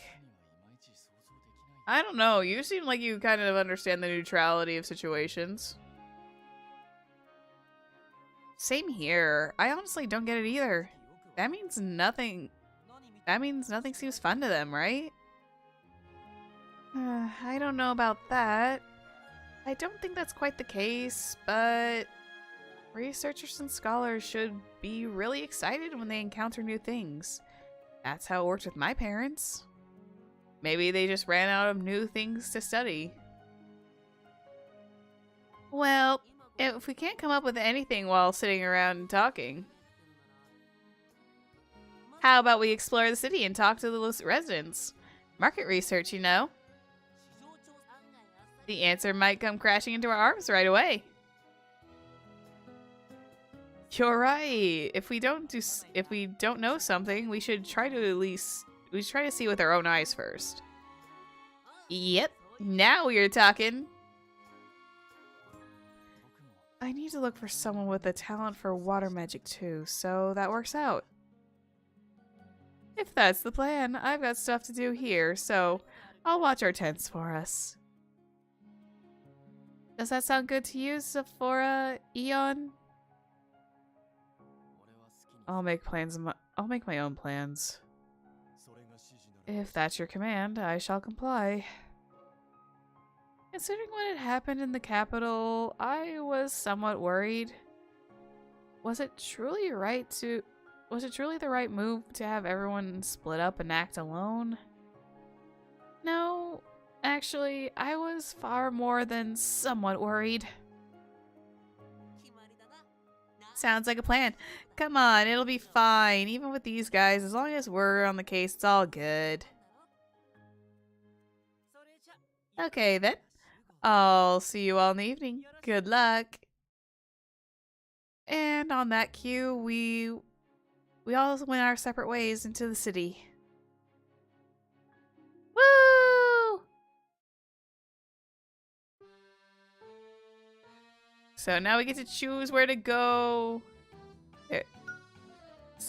I don't know, you seem like you kind of understand the neutrality of situations. Same here. I honestly don't get it either. That means nothing seems fun to them, right? I don't know about that. I don't think that's quite the case, but researchers and scholars should be really excited when they encounter new things. That's how it worked with my parents. Maybe they just ran out of new things to study. Well, if we can't come up with anything while sitting around and talking, how about we explore the city and talk to the residents? Market research, you know? The answer might come crashing into our arms right away. You're right. If we don't know something, we should try to see with our own eyes first. Yep. Now we're talking. I need to look for someone with a talent for water magic too, so that works out. If that's the plan, I've got stuff to do here, so I'll watch our tents for us. Does that sound good to you, Sephora, Eon? I'll make my own plans. If that's your command, I shall comply. Considering what had happened in the capital, I was somewhat worried. Was it truly the right move to have everyone split up and act alone? No, actually, I was far more than somewhat worried. Sounds like a plan. Come on, it'll be fine. Even with these guys, as long as we're on the case, it's all good. Okay, then. I'll see you all in the evening. Good luck. And on that cue, we all went our separate ways into the city. Woo! So now we get to choose where to go.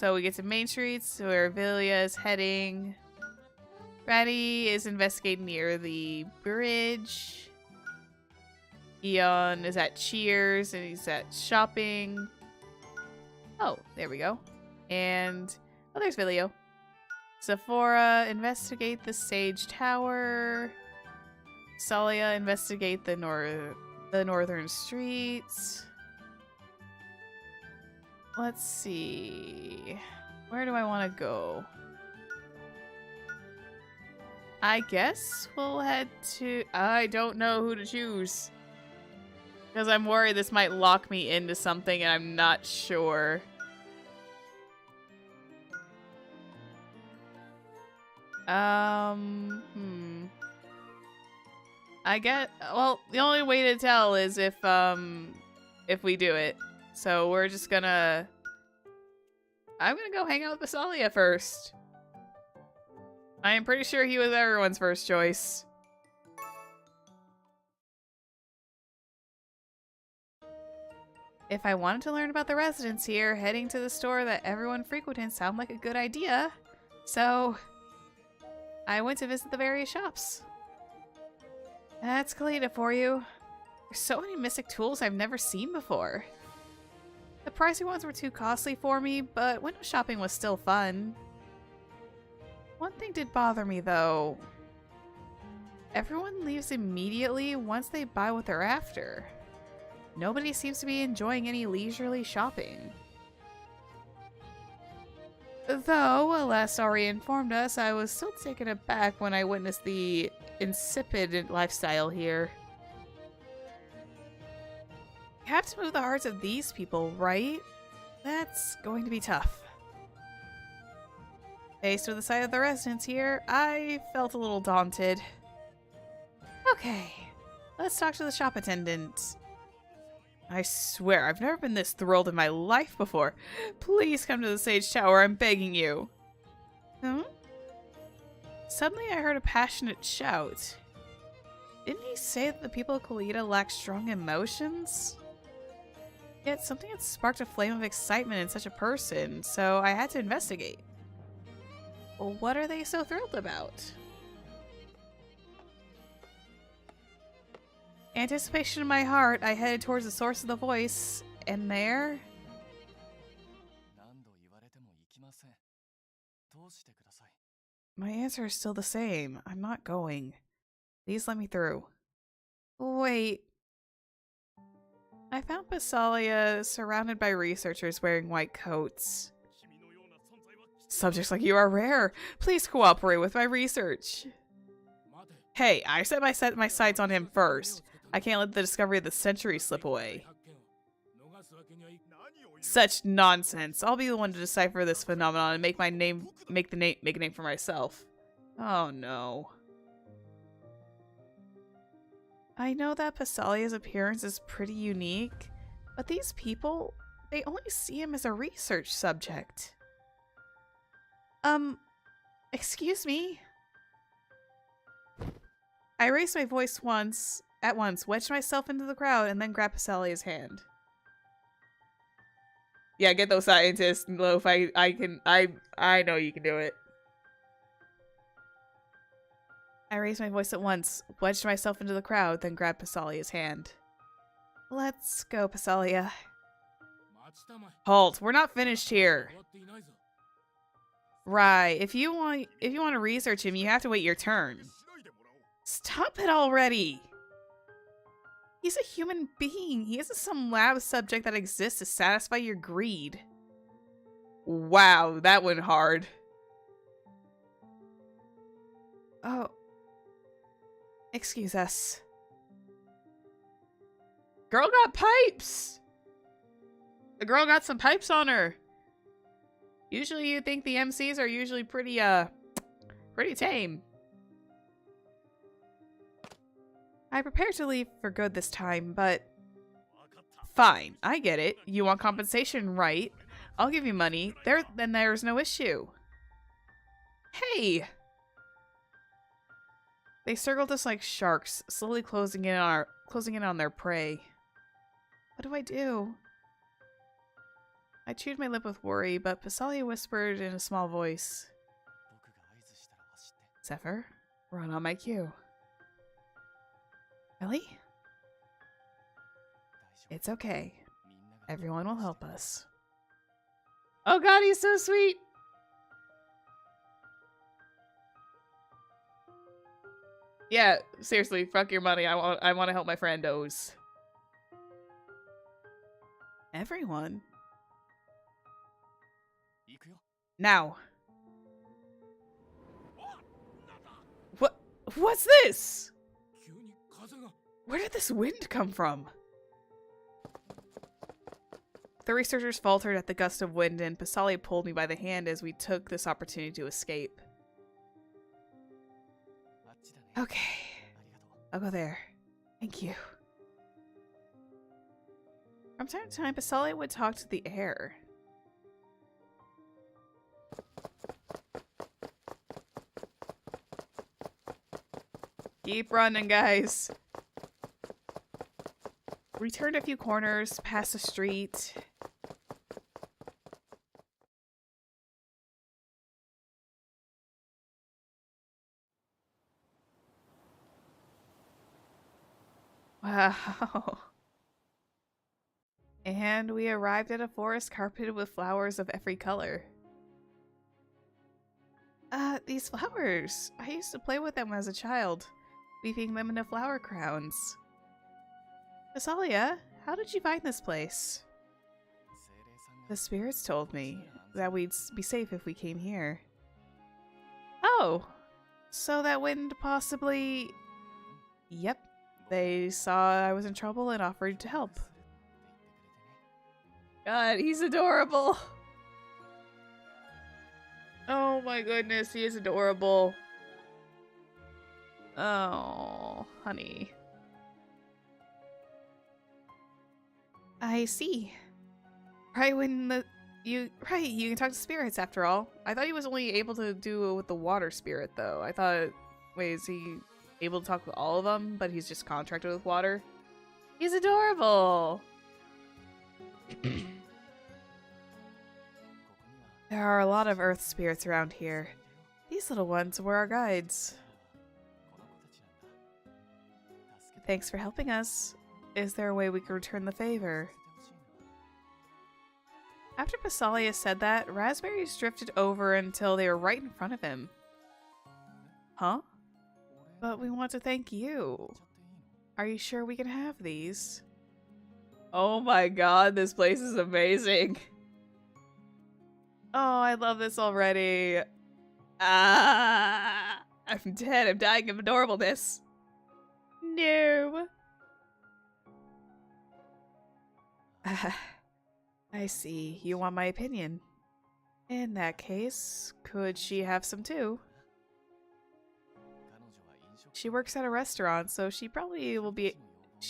So we get to Main Streets where Vilya is heading. Ratty is investigating near the bridge. Eon is at Cheers and he's at shopping. Oh, there we go. And oh, there's Vilio. Sephora, investigate the Sage Tower. Salia, investigate the northern streets. Let's see. Where do I want to go? I guess we'll head to... I don't know who to choose. Because I'm worried this might lock me into something and I'm not sure. I get... Well, the only way to tell is if we do it. So we're just gonna... I'm gonna go hang out with Basalia first. I am pretty sure he was everyone's first choice. If I wanted to learn about the residents here, heading to the store that everyone frequented sounded like a good idea. So, I went to visit the various shops. That's Kalita for you. There's so many mystic tools I've never seen before. The pricey ones were too costly for me, but window shopping was still fun. One thing did bother me, though. Everyone leaves immediately once they buy what they're after. Nobody seems to be enjoying any leisurely shopping. Though, alas, Ari informed us, I was still taken aback when I witnessed the insipid lifestyle here. You have to move the hearts of these people, right? That's going to be tough. Faced with the sight of the residents here, I felt a little daunted. Okay, let's talk to the shop attendant. I swear, I've never been this thrilled in my life before. Please come to the Sage Tower, I'm begging you. Huh? Suddenly I heard a passionate shout. Didn't he say that the people of Kalita lack strong emotions? Yet something had sparked a flame of excitement in such a person, so I had to investigate. Well, what are they so thrilled about? Anticipation in my heart, I headed towards the source of the voice, and there... My answer is still the same. I'm not going. Please let me through. Wait. I found Basalia surrounded by researchers wearing white coats. Subjects like you are rare. Please cooperate with my research. Hey, I set my sights on him first. I can't let the discovery of the century slip away. Such nonsense. I'll be the one to decipher this phenomenon and make a name for myself. Oh no. I know that Pasalia's appearance is pretty unique, but these people, they only see him as a research subject. Excuse me? I raised my voice at once, wedged myself into the crowd, and then grabbed Pasalia's hand. Yeah, get those scientists, Loaf. I know you can do it. I raised my voice at once, wedged myself into the crowd, then grabbed Pasalia's hand. Let's go, Pasalia. Halt, we're not finished here. Right, if you want to research him, you have to wait your turn. Stop it already! He's a human being. He isn't some lab subject that exists to satisfy your greed. Wow, that went hard. Oh. Excuse us. Girl got pipes! The girl got some pipes on her. Usually you think the MCs are usually pretty tame. I prepared to leave for good this time, but... Fine, I get it. You want compensation, right? I'll give you money. Then there's no issue. Hey! They circled us like sharks, slowly closing in on their prey. What do I do? I chewed my lip with worry, but Pasalia whispered in a small voice. Zephyr, run on my cue. Really? It's okay. Everyone will help us. Oh god, he's so sweet! Yeah, seriously, fuck your money. I want to help my friendos. Everyone? Now. What's this? Where did this wind come from? The researchers faltered at the gust of wind, and Pasalia pulled me by the hand as we took this opportunity to escape. Okay. I'll go there. Thank you. From time to time, Pasalia would talk to the air. Keep running, guys. We turned a few corners, past a street. Wow. And we arrived at a forest carpeted with flowers of every color. These flowers. I used to play with them as a child, weaving them into flower crowns. Pasalia, how did you find this place? The spirits told me that we'd be safe if we came here. Oh, so that wind possibly... Yep, they saw I was in trouble and offered to help. God, he's adorable. Oh my goodness, he is adorable. Oh, honey. I see. You can talk to spirits after all. I thought he was only able to do it with the water spirit though. I thought, wait, is he able to talk with all of them, but he's just contracted with water? He's adorable. There are a lot of earth spirits around here. These little ones were our guides. Thanks for helping us. Is there a way we can return the favor? After Pasalia said that, raspberries drifted over until they were right in front of him. Huh? But we want to thank you. Are you sure we can have these? Oh my god, this place is amazing. Oh, I love this already. Ah, I'm dead. I'm dying of adorableness. No. I see. You want my opinion. In that case, could she have some too? She works at a restaurant, so she probably would be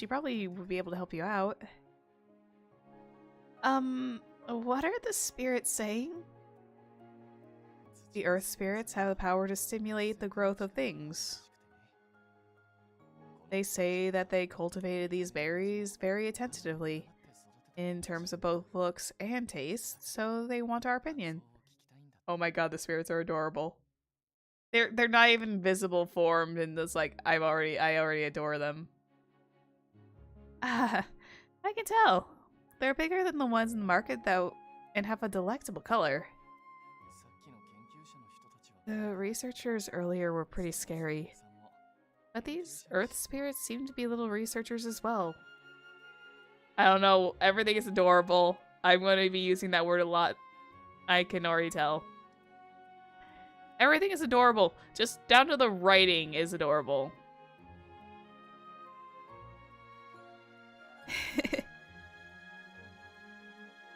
able to help you out. What are the spirits saying? The earth spirits have the power to stimulate the growth of things. They say that they cultivated these berries very attentively, in terms of both looks and taste, so they want our opinion. Oh my god, the spirits are adorable. They're not even visible formed in this, like, I already adore them. Ah, I can tell. They're bigger than the ones in the market though, and have a delectable color. The researchers earlier were pretty scary. But these earth spirits seem to be little researchers as well. I don't know, everything is adorable. I'm going to be using that word a lot. I can already tell. Everything is adorable. Just down to the writing is adorable.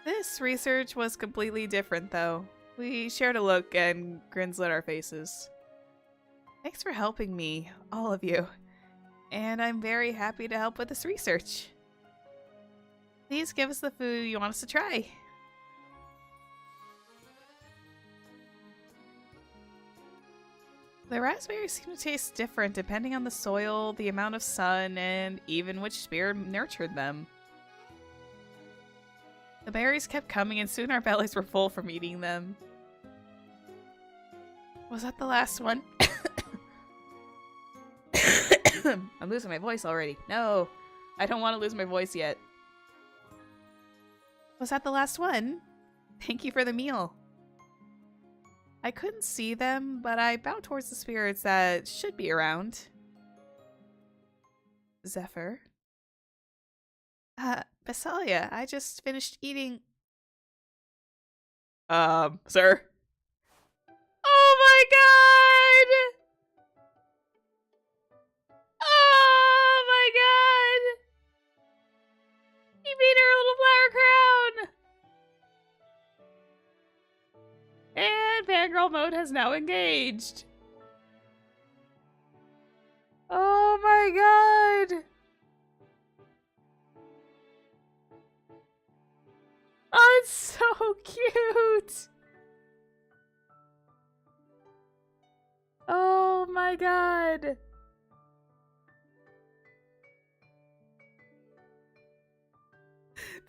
This research was completely different though. We shared a look and grins lit our faces. Thanks for helping me, all of you. And I'm very happy to help with this research. Please give us the food you want us to try. The raspberries seem to taste different depending on the soil, the amount of sun, and even which spirit nurtured them. The berries kept coming and soon our bellies were full from eating them. Was that the last one? I'm losing my voice already. No, I don't want to lose my voice yet. Was that the last one? Thank you for the meal. I couldn't see them, but I bowed towards the spirits that should be around. Zephyr? Basalia, I just finished eating... Sir? Oh my god! Oh my god! He made her a little flower crown! And fangirl mode has now engaged. Oh my god! Oh, it's so cute! Oh my god!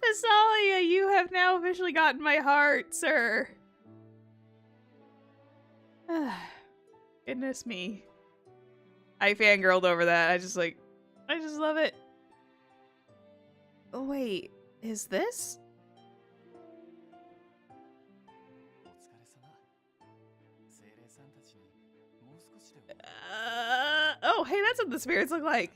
Basalia, you have now officially gotten my heart, sir. Goodness me. I fangirled over that. I just love it. Oh, wait. Is this? Oh, hey, that's what the spirits look like.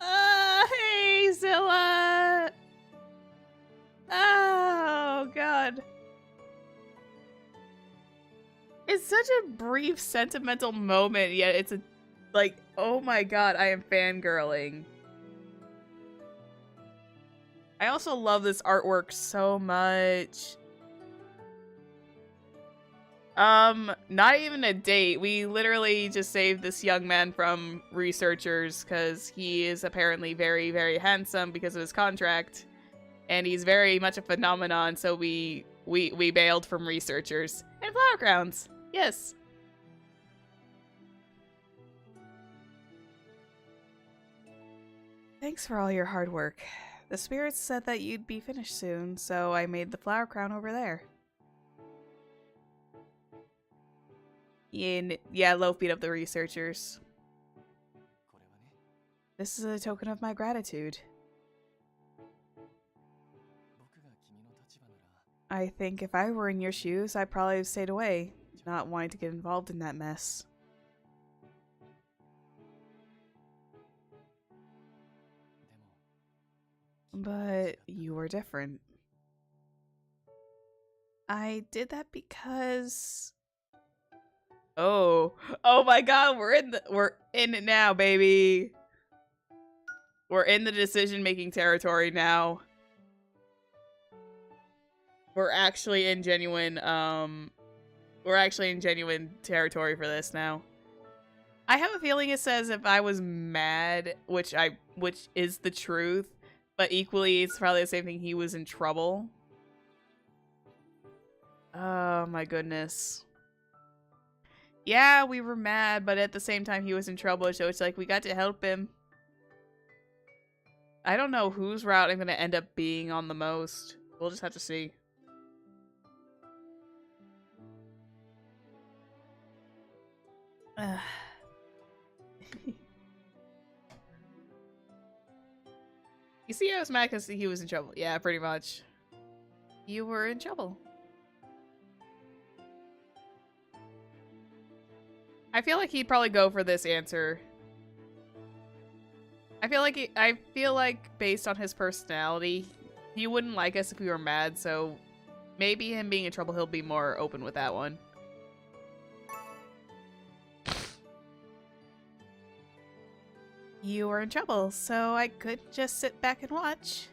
Hey, Zilla. Oh, God. It's such a brief, sentimental moment, yet it's like, oh my god, I am fangirling. I also love this artwork so much. Not even a date. We literally just saved this young man from researchers because he is apparently very, very handsome because of his contract. And he's very much a phenomenon, so we bailed from researchers. And flower crowns. Yes. Thanks for all your hard work. The spirits said that you'd be finished soon, so I made the flower crown over there. Yeah, Loaf beat up the researchers. This is a token of my gratitude. I think if I were in your shoes, I'd probably have stayed away, not wanting to get involved in that mess. But you were different. I did that because... Oh my god, we're in it now, baby. We're in the decision-making territory now. We're actually in genuine territory for this now. I have a feeling it says if I was mad, which is the truth, but equally it's probably the same thing, he was in trouble. Oh my goodness. Yeah, we were mad, but at the same time he was in trouble, so it's like we got to help him. I don't know whose route I'm gonna end up being on the most. We'll just have to see. You see, I was mad because he was in trouble. Yeah, pretty much. You were in trouble. I feel like he'd probably go for this answer. I feel like based on his personality, he wouldn't like us if we were mad, so maybe him being in trouble, he'll be more open with that one. You were in trouble, so I could just sit back and watch.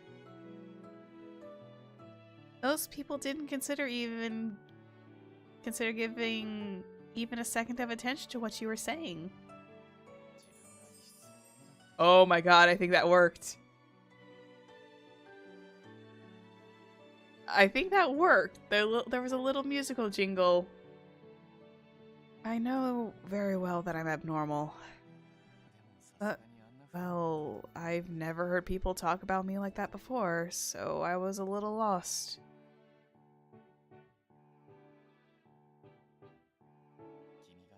Those people didn't consider giving even a second of attention to what you were saying. Oh my god, I think that worked. I think that worked. There was a little musical jingle. I know very well that I'm abnormal. But Well, I've never heard people talk about me like that before, so I was a little lost.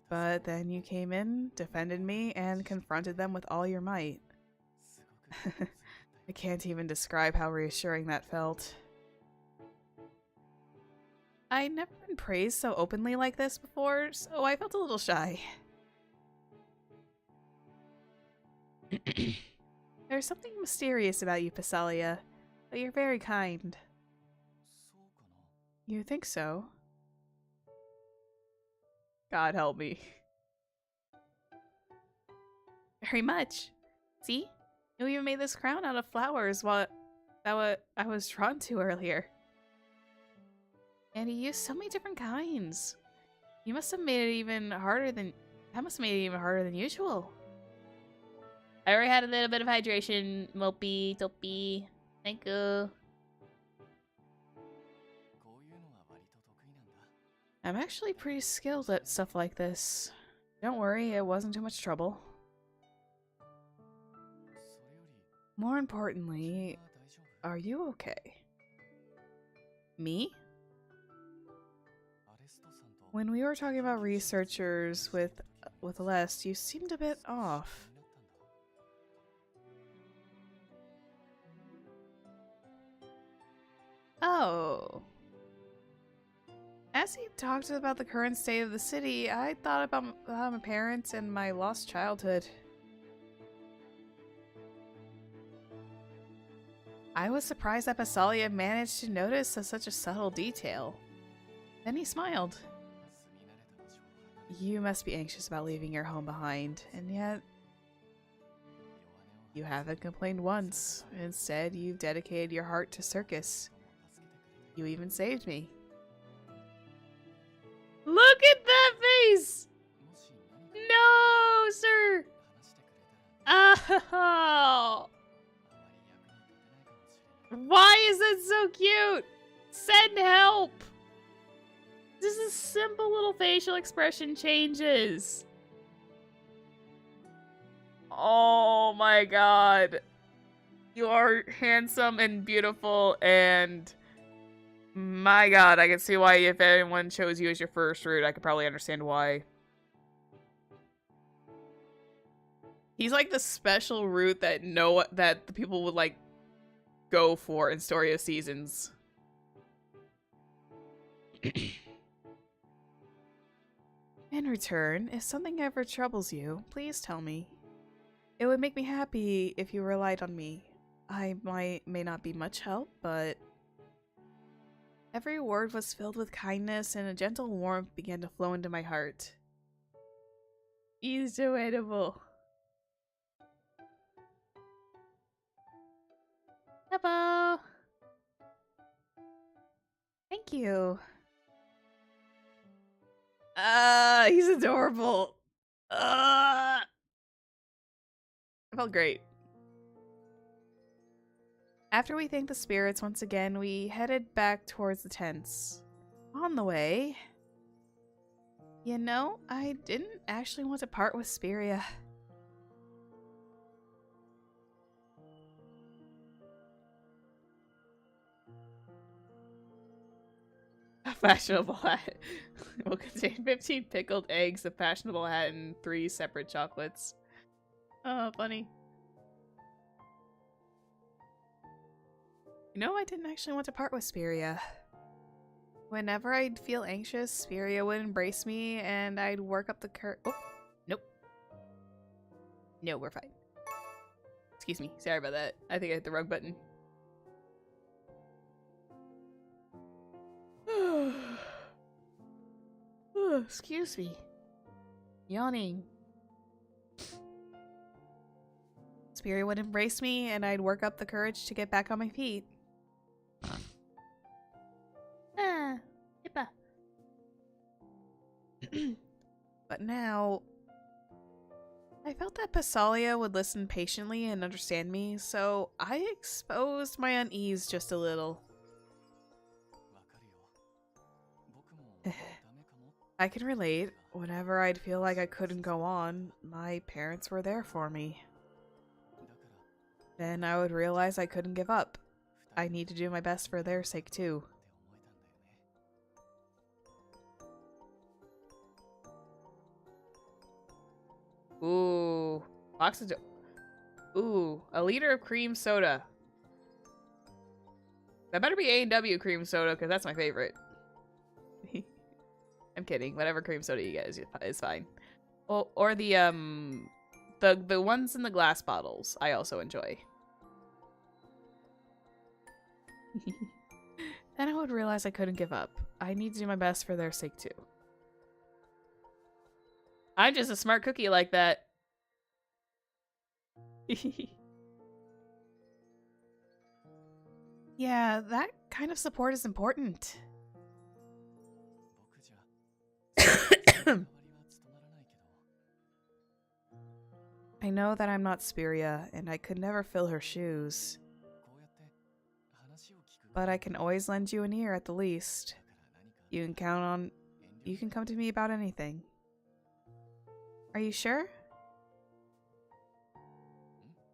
But then you came in, defended me, and confronted them with all your might. I can't even describe how reassuring that felt. I'd never been praised so openly like this before, so I felt a little shy. There's something mysterious about you, Passalia, but you're very kind. You think so? God help me. Very much. See? You even made this crown out of flowers what I was drawn to earlier. And you used so many different kinds. You must have made it even harder than usual. I already had a little bit of hydration, Mopey, Toppy. Thank you. I'm actually pretty skilled at stuff like this. Don't worry, it wasn't too much trouble. More importantly, are you okay? Me? When we were talking about researchers with Lest, you seemed a bit off. Oh. As he talked about the current state of the city, I thought about my parents and my lost childhood. I was surprised that Passalia managed to notice such a subtle detail. Then he smiled. You must be anxious about leaving your home behind, and yet you haven't complained once. Instead, you've dedicated your heart to circus. You even saved me. Look at that face! No, sir! Oh! Why is that so cute? Send help! This is simple little facial expression changes. Oh my god. You are handsome and beautiful, and my god, I can see why if anyone chose you as your first route, I could probably understand why. He's like the special route that that the people would like go for in Story of Seasons. In return, if something ever troubles you, please tell me. It would make me happy if you relied on me. I may not be much help, but every word was filled with kindness and a gentle warmth began to flow into my heart. He's so edible. Hello. Thank you. He's adorable. I felt great. After we thanked the spirits once again, we headed back towards the tents. On the way, you know, I didn't actually want to part with Spiria. A fashionable hat will contain 15 pickled eggs, a fashionable hat, and 3 separate chocolates. Oh, funny. You know, I didn't actually want to part with Spiria. Whenever I'd feel anxious, Spiria would embrace me, and I'd work up the Oh, nope. No, we're fine. Excuse me. Sorry about that. I think I hit the wrong button. Excuse me. Yawning. Spirit would embrace me, and I'd work up the courage to get back on my feet. Hippa. But now, I felt that Passalia would listen patiently and understand me, so I exposed my unease just a little. I can relate. Whenever I'd feel like I couldn't go on, my parents were there for me. then I would realize I couldn't give up. I need to do my best for their sake too. Ooh. Ooh, a liter of cream soda. That better be A&W cream soda, because that's my favorite. I'm kidding. Whatever cream soda you get is fine. Or the ones in the glass bottles I also enjoy. Then I would realize I couldn't give up. I need to do my best for their sake too. I'm just a smart cookie like that. Yeah, that kind of support is important. I know that I'm not Spiria, and I could never fill her shoes. But I can always lend you an ear at the least. You can come to me about anything. Are you sure?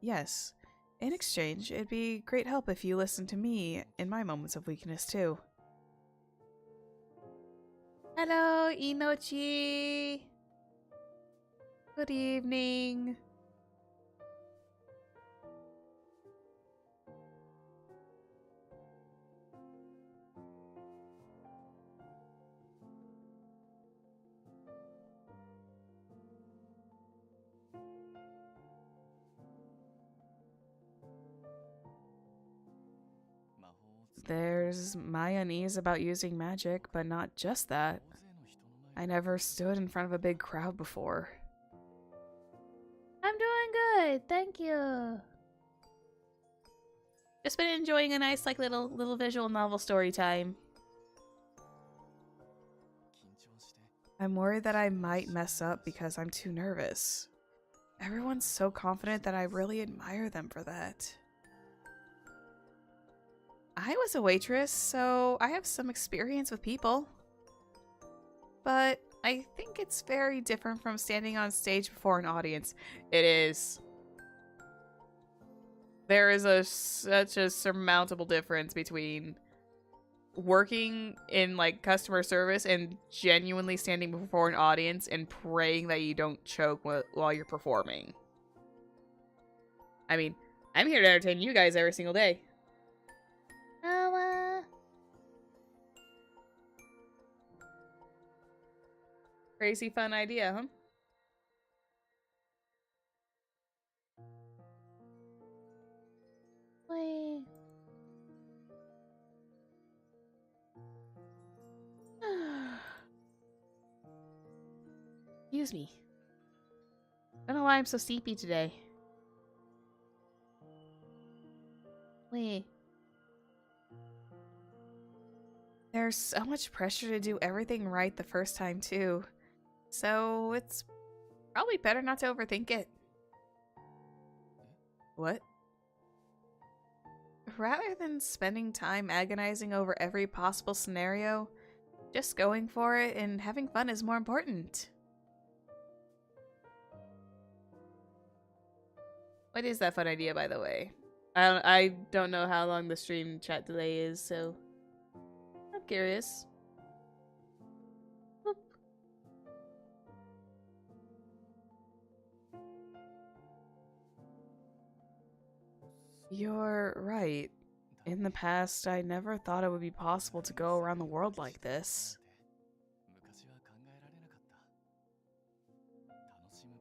Yes. In exchange, it'd be great help if you listened to me in my moments of weakness too. Hello, Inochi! Good evening. There's my unease about using magic, but not just that. I never stood in front of a big crowd before. I'm doing good, thank you. Just been enjoying a nice, like, little visual novel story time. I'm worried that I might mess up because I'm too nervous. Everyone's so confident that I really admire them for that. I was a waitress, so I have some experience with people. But I think it's very different from standing on stage before an audience. It is. There is such a surmountable difference between working in, like, customer service and genuinely standing before an audience and praying that you don't choke while you're performing. I mean, I'm here to entertain you guys every single day. Crazy fun idea, huh? Wait. Excuse me. I don't know why I'm so sleepy today. Wait. There's so much pressure to do everything right the first time, too. So it's probably better not to overthink it. What? Rather than spending time agonizing over every possible scenario, just going for it and having fun is more important. What is that fun idea, by the way? I don't know how long the stream chat delay is, so I'm curious. Boop. You're right. In the past, I never thought it would be possible to go around the world like this.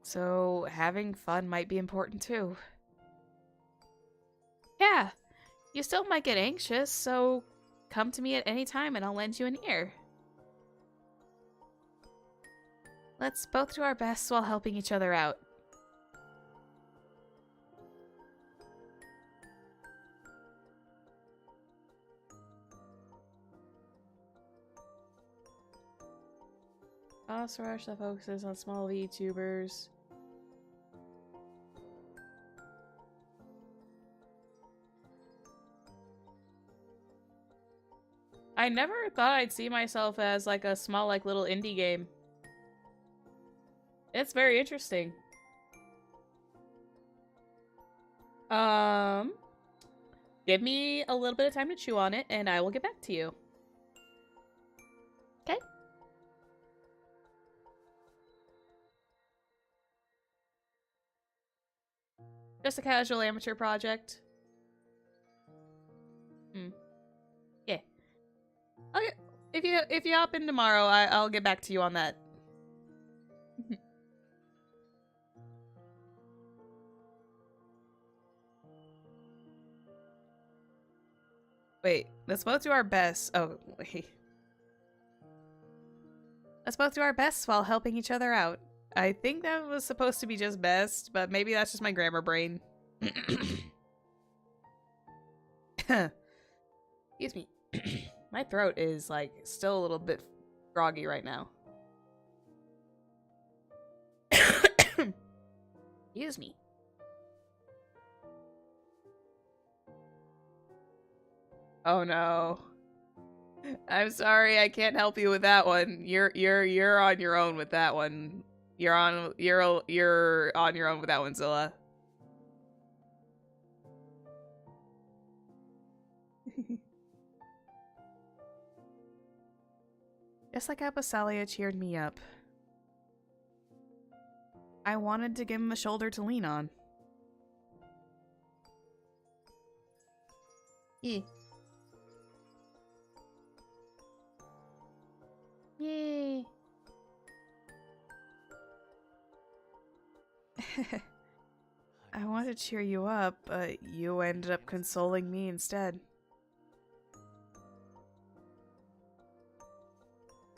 So, having fun might be important too. Yeah, you still might get anxious, so come to me at any time and I'll lend you an ear. Let's both do our best while helping each other out. Boss Rush that focuses on small VTubers. I never thought I'd see myself as like a small, like, little indie game. It's very interesting. Um, give me a little bit of time to chew on it, and I will get back to you. Okay? Just a casual amateur project. Yeah. Okay. If you hop in tomorrow, I'll get back to you on that. Wait, let's both do our best. Oh, wait. Let's both do our best while helping each other out. I think that was supposed to be just best, but maybe that's just my grammar brain. Excuse me. My throat is, like, still a little bit groggy right now. Excuse me. Oh no. I'm sorry, I can't help you with that one. You're on your own with that one. You're on your own with that one, Zilla. Just like how Basalia cheered me up. I wanted to give him a shoulder to lean on. Yeah. Yay. I wanted to cheer you up, but you ended up consoling me instead.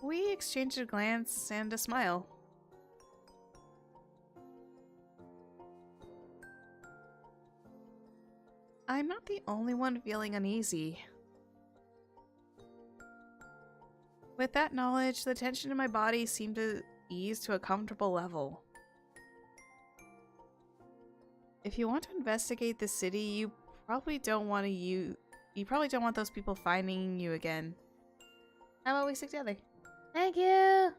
We exchanged a glance and a smile. I'm not the only one feeling uneasy. With that knowledge, the tension in my body seemed to ease to a comfortable level. If you want to investigate the city, you probably don't want those people finding you again. How about we stick together? Thank you!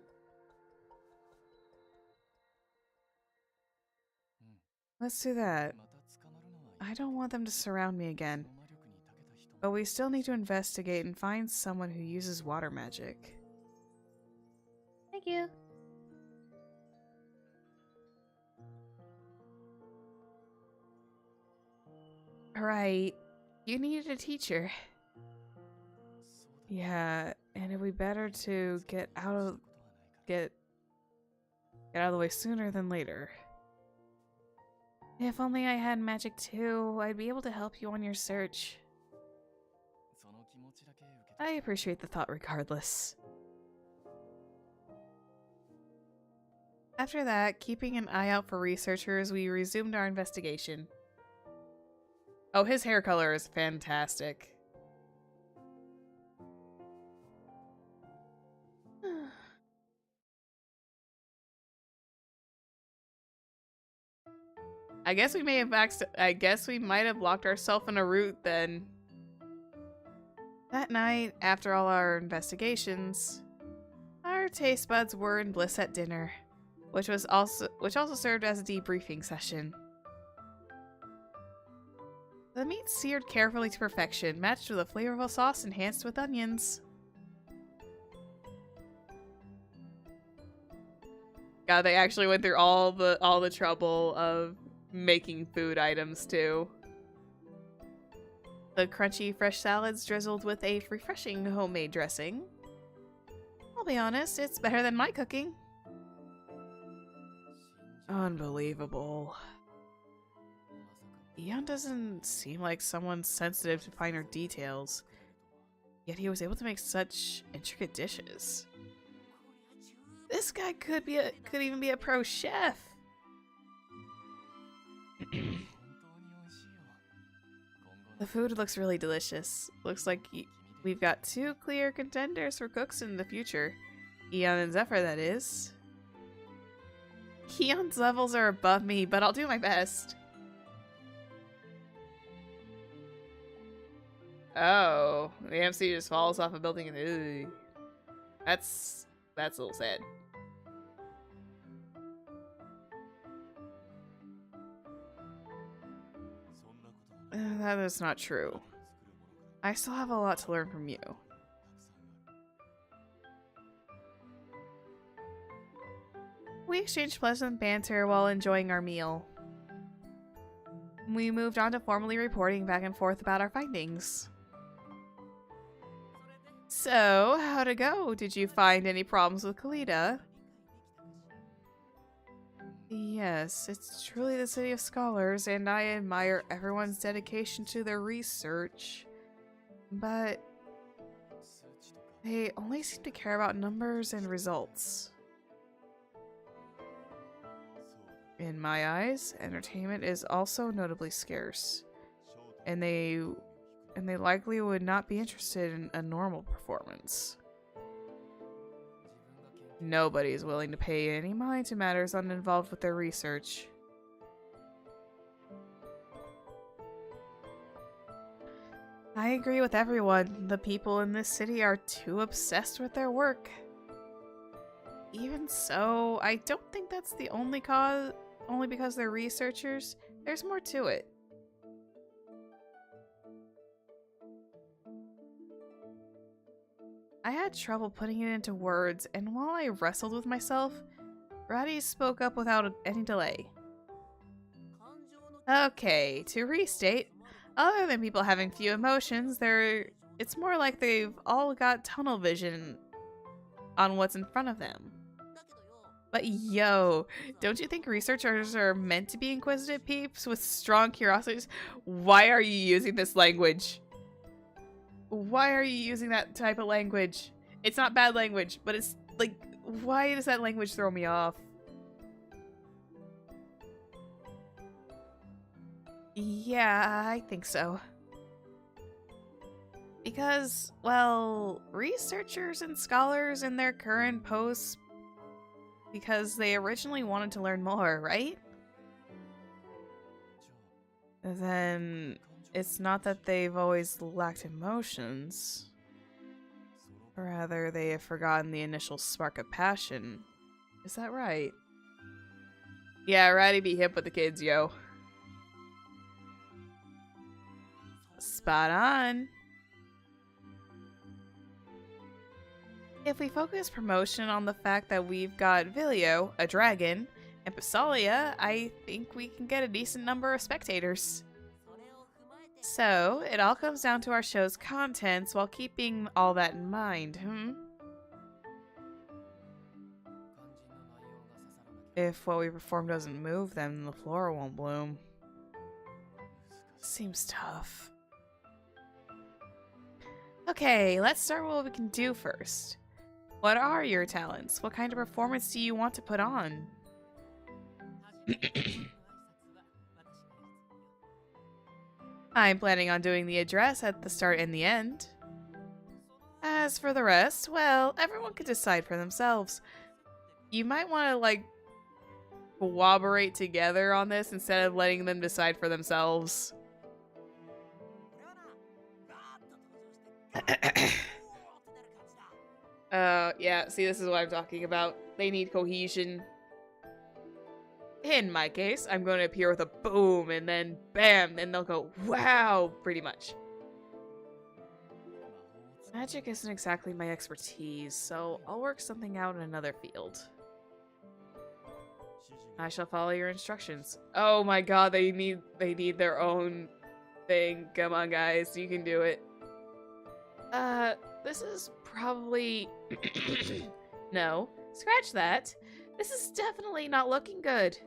Let's do that. I don't want them to surround me again. But we still need to investigate and find someone who uses water magic. Thank you. Right. You needed a teacher. Yeah, and it'd be better to get out of the way sooner than later. If only I had magic too, I'd be able to help you on your search. I appreciate the thought regardless. After that, keeping an eye out for researchers, we resumed our investigation. Oh, his hair color is fantastic. I guess we might have locked ourselves in a route then. That night, after all our investigations, our taste buds were in bliss at dinner, which also served as a debriefing session. The meat seared carefully to perfection, matched with a flavorful sauce enhanced with onions. God, they actually went through all the trouble of making food items too. The crunchy fresh salads drizzled with a refreshing homemade dressing. I'll be honest, it's better than my cooking. Unbelievable. Eon doesn't seem like someone sensitive to finer details, yet he was able to make such intricate dishes. This guy could even be a pro chef. The food looks really delicious. Looks like we've got two clear contenders for cooks in the future. Eon and Zephyr, that is. Eon's levels are above me, but I'll do my best. Oh, the MC just falls off a building and that's a little sad. That is not true. I still have a lot to learn from you. We exchanged pleasant banter while enjoying our meal. We moved on to formally reporting back and forth about our findings. So, how'd it go? Did you find any problems with Kalita? Yes, it's truly the city of scholars, and I admire everyone's dedication to their research. But they only seem to care about numbers and results. In my eyes, entertainment is also notably scarce, and they likely would not be interested in a normal performance. Nobody is willing to pay any mind to matters uninvolved with their research. I agree with everyone. The people in this city are too obsessed with their work. Even so, I don't think that's the only cause. Only because they're researchers. There's more to it. I had trouble putting it into words, and while I wrestled with myself, Ratty spoke up without any delay. Okay, to restate, other than people having few emotions, it's more like they've all got tunnel vision on what's in front of them. But yo, don't you think researchers are meant to be inquisitive peeps with strong curiosities? Why are you using this language? Why are you using that type of language? It's not bad language, but it's like, why does that language throw me off? Yeah, I think so. Because, well, researchers and scholars in their current posts because they originally wanted to learn more, right? Then it's not that they've always lacked emotions. Rather, they have forgotten the initial spark of passion. Is that right? Yeah, Ratty be hip with the kids, yo. Spot on. If we focus promotion on the fact that we've got Vilio, a dragon, and Pasalia, I think we can get a decent number of spectators. So, it all comes down to our show's contents while keeping all that in mind, If what we perform doesn't move, then the flora won't bloom. Seems tough. Okay, let's start with what we can do first. What are your talents? What kind of performance do you want to put on? I'm planning on doing the address at the start and the end. As for the rest, well, everyone can decide for themselves. You might want to, like, cooperate together on this instead of letting them decide for themselves. Yeah, see, this is what I'm talking about. They need cohesion. In my case, I'm going to appear with a boom and then bam, and they'll go, wow, pretty much. Magic isn't exactly my expertise, so I'll work something out in another field. I shall follow your instructions. Oh my god, they need their own thing. Come on, guys, you can do it. This is probably... No, scratch that. This is definitely not looking good.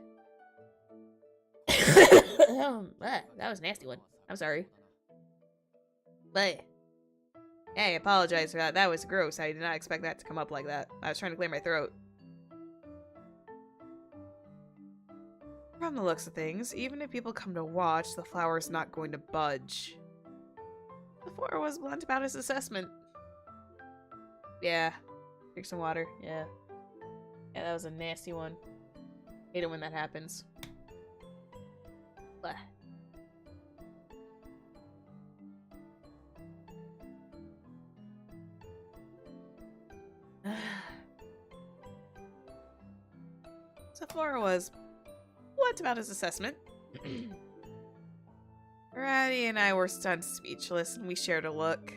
That was a nasty one. I'm sorry. But, hey, I apologize for that. That was gross. I did not expect that to come up like that. I was trying to clear my throat. From the looks of things, even if people come to watch, the flower's not going to budge. The floor was blunt about his assessment. Yeah. Drink some water. Yeah. Yeah, that was a nasty one. Hate it when that happens. Blah. So Flora was blunt about his assessment. Ratty and I were stunned speechless, and we shared a look.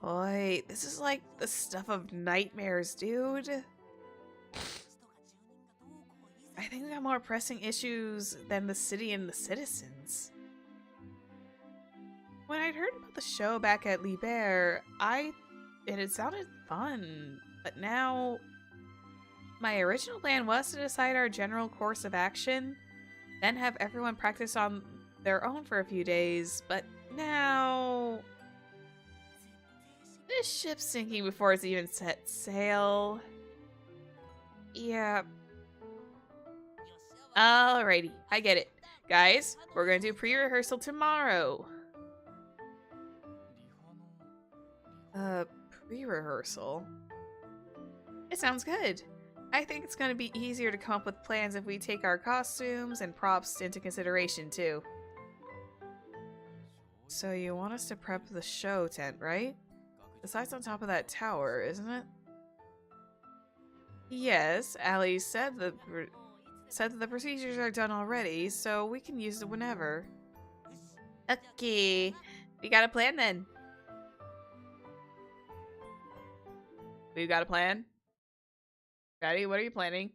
Boy, this is like the stuff of nightmares, dude. I think we got more pressing issues than the city and the citizens. When I'd heard about the show back at Liber, it had sounded fun, but now my original plan was to decide our general course of action, then have everyone practice on their own for a few days, but now this ship's sinking before it's even set sail. Yeah. Alrighty, I get it. Guys, we're gonna do pre-rehearsal tomorrow. Pre-rehearsal? It sounds good. I think it's gonna be easier to come up with plans if we take our costumes and props into consideration, too. So you want us to prep the show tent, right? The site's on top of that tower, isn't it? Yes, Allie said that the procedures are done already, so we can use it whenever. Okay, we got a plan then. We've got a plan? Daddy, what are you planning?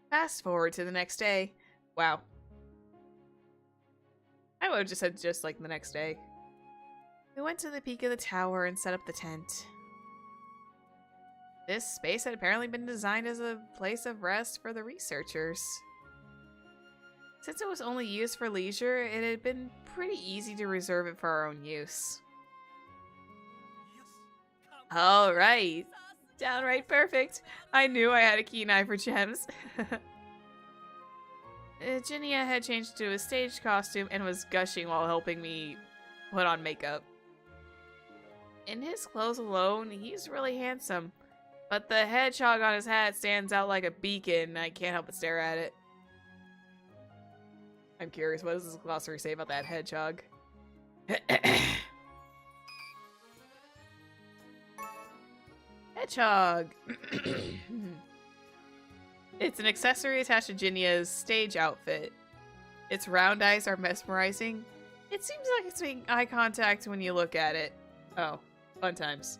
Fast forward to the next day. Wow. I would have just said just like the next day. We went to the peak of the tower and set up the tent. This space had apparently been designed as a place of rest for the researchers. Since it was only used for leisure, it had been pretty easy to reserve it for our own use. Alright. Downright perfect. I knew I had a keen eye for gems. Ginia had changed to a stage costume and was gushing while helping me put on makeup. In his clothes alone, he's really handsome. But the hedgehog on his hat stands out like a beacon, and I can't help but stare at it. I'm curious, what does this glossary say about that hedgehog? Hedgehog! It's an accessory attached to Ginia's stage outfit. Its round eyes are mesmerizing. It seems like it's making eye contact when you look at it. Oh, fun times.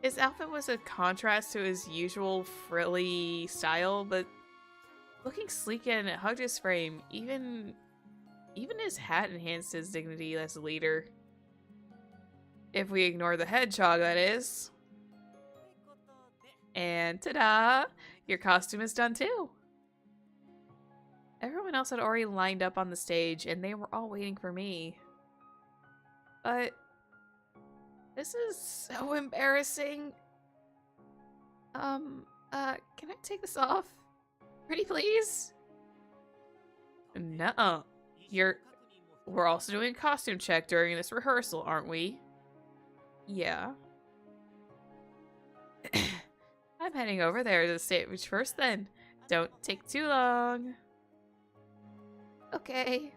His outfit was a contrast to his usual frilly style, but looking sleek and it hugged his frame. Even his hat enhanced his dignity as a leader. If we ignore the hedgehog, that is. And ta-da! Your costume is done too! Everyone else had already lined up on the stage, and they were all waiting for me. But this is so embarrassing. Can I take this off? Pretty please? Nuh-uh. We're also doing a costume check during this rehearsal, aren't we? Yeah. I'm heading over there to the stage first then. Don't take too long. Okay.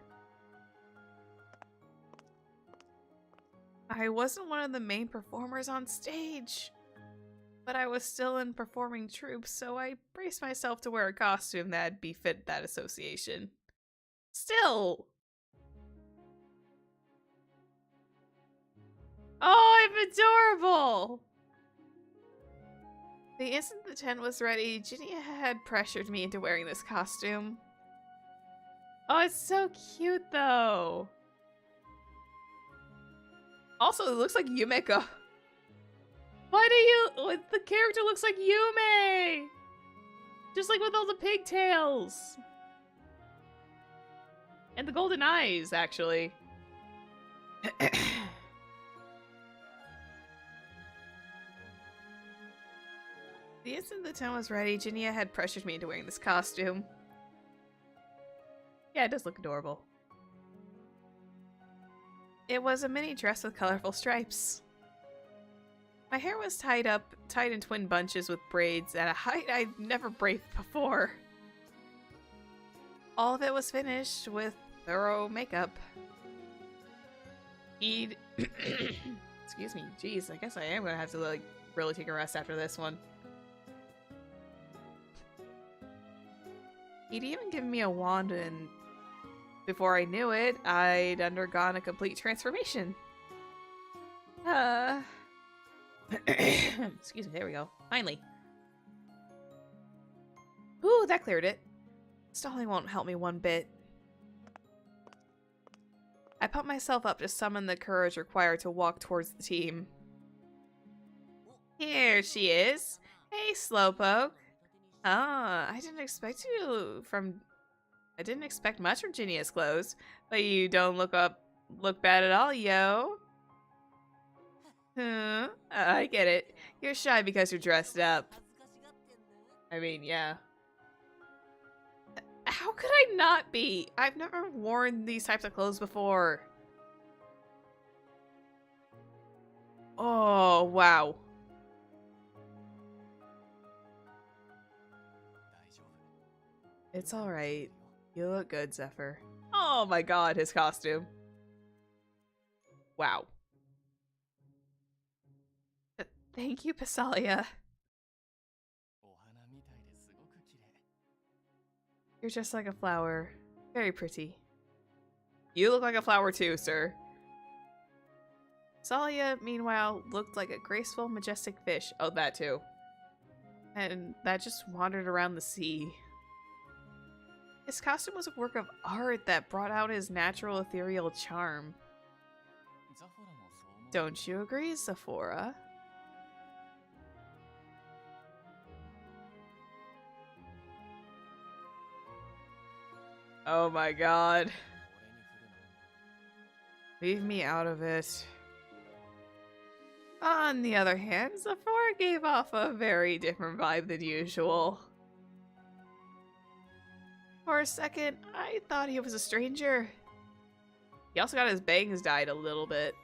I wasn't one of the main performers on stage, but I was still in performing troupe, so I braced myself to wear a costume that'd befit that association. Still! Oh, I'm adorable! The instant the tent was ready, Ginia had pressured me into wearing this costume. Oh, it's so cute, though! Also, it looks like Yumeko. The character looks like Yume! Just like with all the pigtails! And the golden eyes, actually. The instant the tent was ready, Ginia had pressured me into wearing this costume. Yeah, it does look adorable. It was a mini dress with colorful stripes. My hair was tied in twin bunches with braids at a height I'd never braided before. All of it was finished with thorough makeup. Excuse me, jeez, I guess I am gonna have to, like, really take a rest after this one. He'd even given me a wand, and before I knew it, I'd undergone a complete transformation. Excuse me, there we go. Finally. Ooh, that cleared it. Stalling won't help me one bit. I pumped myself up to summon the courage required to walk towards the team. Here she is. Hey, Slowpoke. I didn't expect much from Ginya's clothes, but you don't look bad at all, yo. I get it. You're shy because you're dressed up. I mean, yeah. How could I not be? I've never worn these types of clothes before. Oh, wow. It's alright. You look good, Zephyr. Oh my god, his costume. Wow. Thank you, Pasalia. You're just like a flower. Very pretty. You look like a flower too, sir. Pasalia, meanwhile, looked like a graceful, majestic fish. Oh, that too. And that just wandered around the sea. His costume was a work of art that brought out his natural ethereal charm. Don't you agree, Sephora? Oh my god. Leave me out of it. On the other hand, Sephora gave off a very different vibe than usual. For a second, I thought he was a stranger. He also got his bangs dyed a little bit.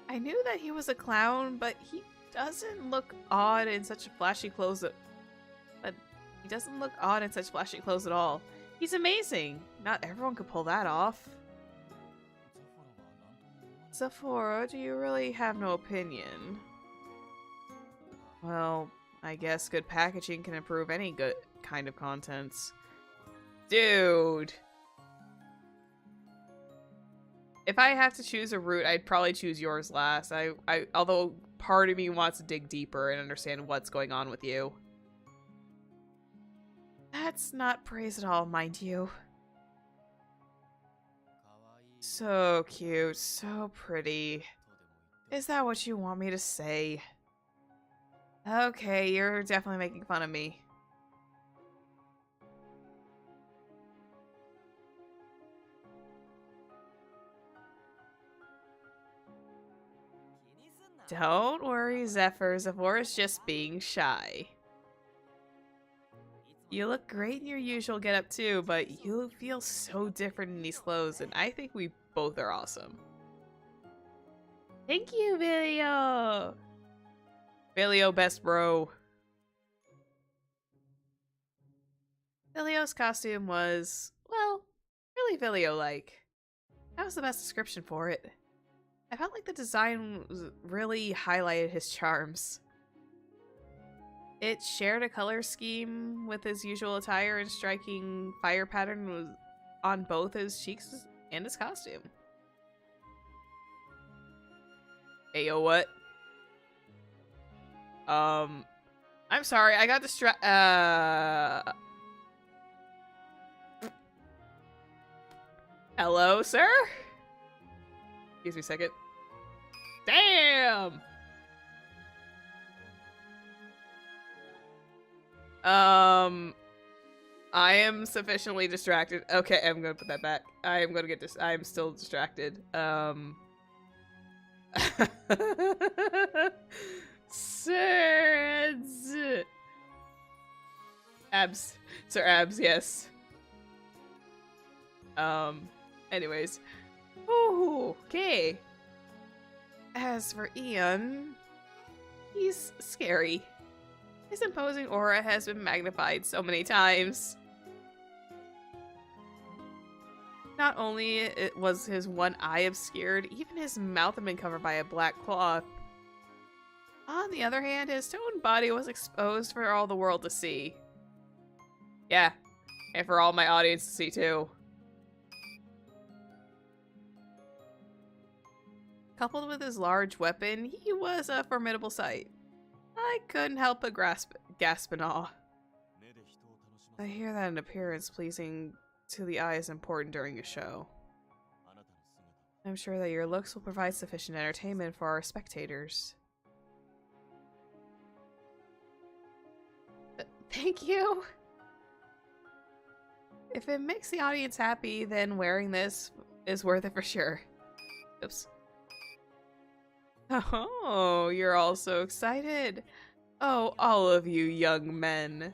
I knew that he was a clown, but he doesn't look odd in such flashy clothes. He doesn't look odd in such flashy clothes at all. He's amazing. Not everyone could pull that off. Sephora, do you really have no opinion? Well, I guess good packaging can improve any good kind of contents. Dude! If I have to choose a route, I'd probably choose yours last. Although part of me wants to dig deeper and understand what's going on with you. That's not praise at all, mind you. So cute, so pretty. Is that what you want me to say? Okay, you're definitely making fun of me. Don't worry, Zephyr. Zephyra's just being shy. You look great in your usual getup too, but you feel so different in these clothes, and I think we both are awesome. Thank you, Vilio! Vilio, best bro. Vilio's costume was, well, really Vilio-like. That was the best description for it. I felt like the design really highlighted his charms. It shared a color scheme with his usual attire, and striking fire pattern was on both his cheeks and his costume. Ayo, what? I'm sorry, I got distracted. Hello, sir? Excuse me a second. Damn! I am sufficiently distracted. Okay, I'm gonna put that back. I am gonna get this. I am still distracted. Sir Abs. Sir Abs, yes. Anyways. Ooh, okay. As for Ian, he's scary. His imposing aura has been magnified so many times. Not only was his one eye obscured, even his mouth had been covered by a black cloth. On the other hand, his toned body was exposed for all the world to see. Yeah, and for all my audience to see too. Coupled with his large weapon, he was a formidable sight. I couldn't help but gasp in awe. I hear that an appearance pleasing to the eye is important during a show. I'm sure that your looks will provide sufficient entertainment for our spectators. Thank you! If it makes the audience happy, then wearing this is worth it for sure. Oops. Oh, you're all so excited. Oh, all of you young men.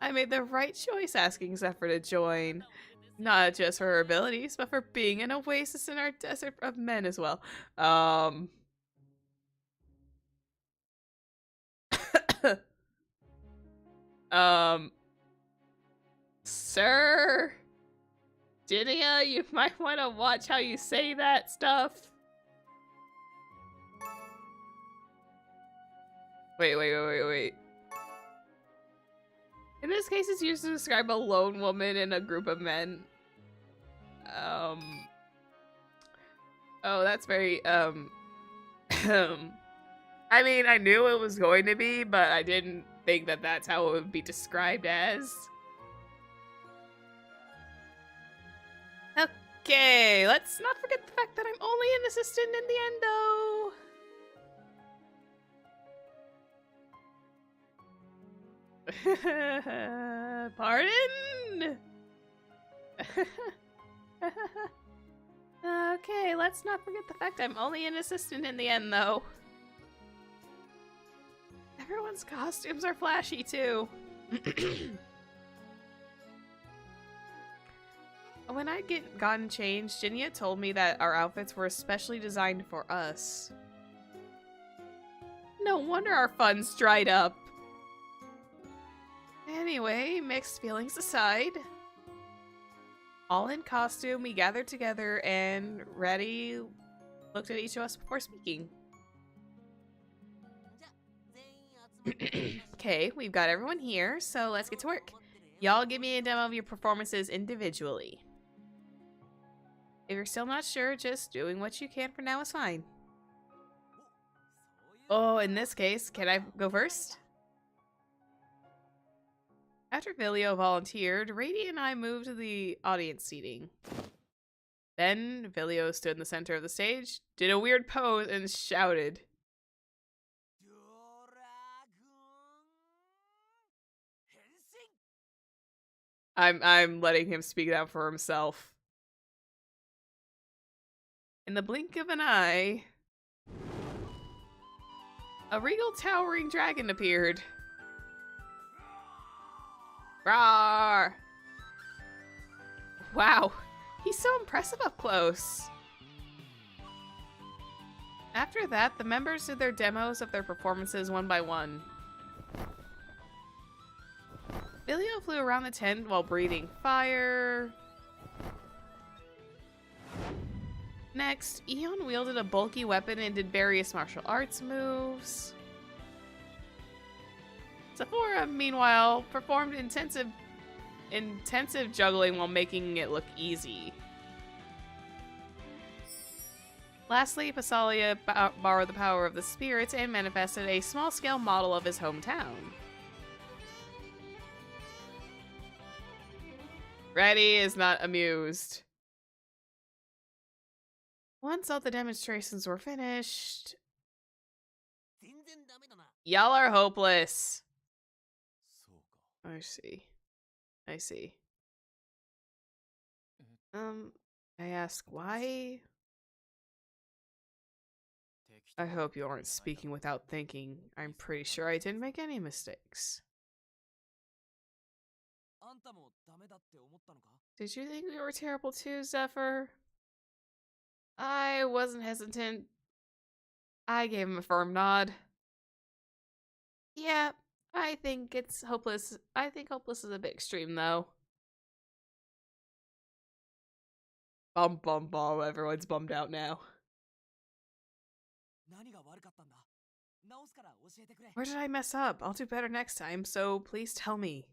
I made the right choice asking Zephyr to join. Not just for her abilities, but for being an oasis in our desert of men as well. Sir? Jinia, you might want to watch how you say that stuff. Wait. In this case, it's used to describe a lone woman in a group of men. Oh, that's very, I mean, I knew it was going to be, but I didn't think that that's how it would be described as. Okay, let's not forget the fact that I'm only an assistant in the end, though. Pardon? Okay, let's not forget the fact I'm only an assistant in the end, though. Everyone's costumes are flashy, too. When I'd gotten changed, Jinia told me that our outfits were especially designed for us. No wonder our funds dried up. Anyway, mixed feelings aside, all in costume, we gathered together and Reddy looked at each of us before speaking. Okay, we've got everyone here, so let's get to work. Y'all give me a demo of your performances individually. If you're still not sure, just doing what you can for now is fine. Oh, in this case, can I go first? After Vilio volunteered, Rady and I moved to the audience seating. Then Vilio stood in the center of the stage, did a weird pose, and shouted. I'm letting him speak that for himself. In the blink of an eye, a regal towering dragon appeared. Rawr! Wow, he's so impressive up close. After that, the members did their demos of their performances one by one. Vilio flew around the tent while breathing fire. Next, Eon wielded a bulky weapon and did various martial arts moves. Sephora, meanwhile, performed intensive juggling while making it look easy. Lastly, Pasalia borrowed the power of the spirits and manifested a small-scale model of his hometown. Reddy is not amused. Once all the demonstrations were finished... Y'all are hopeless. I see. I ask why? I hope you aren't speaking without thinking. I'm pretty sure I didn't make any mistakes. Did you think we were terrible too, Zephyr? I wasn't hesitant. I gave him a firm nod. Yeah, I think it's hopeless. I think hopeless is a bit extreme, though. Bum. Everyone's bummed out now. Where did I mess up? I'll do better next time, so please tell me.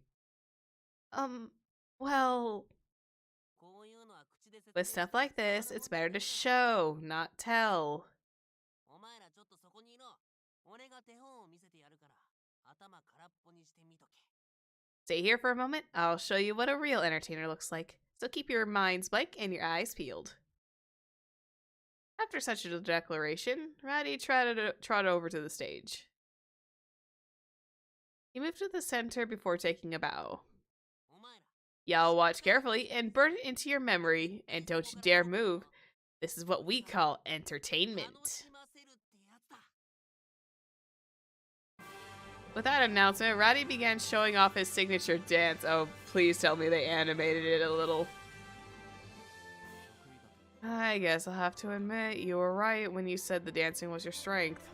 Well... With stuff like this, it's better to show, not tell. Stay here for a moment. I'll show you what a real entertainer looks like. So keep your minds blank and your eyes peeled. After such a declaration, Ratty trotted over to the stage. He moved to the center before taking a bow. Y'all watch carefully and burn it into your memory, and don't you dare move. This is what we call entertainment. With that announcement, Ratty began showing off his signature dance. Oh, please tell me they animated it a little. I guess I'll have to admit, you were right when you said the dancing was your strength.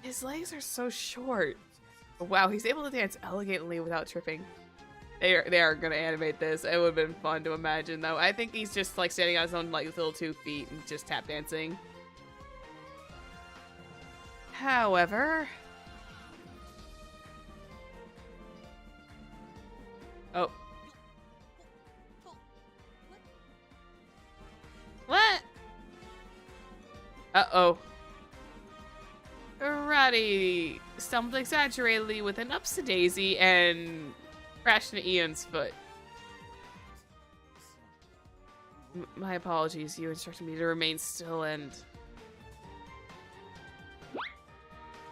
His legs are so short. Wow, he's able to dance elegantly without tripping. They are gonna animate this. It would have been fun to imagine, though. I think he's just like standing on his own like little 2 feet and just tap dancing. However... Oh. What? Uh-oh. Ratty stumbled exaggeratedly with an upsie-daisy and crashed into Ian's foot. My apologies. You instructed me to remain still and...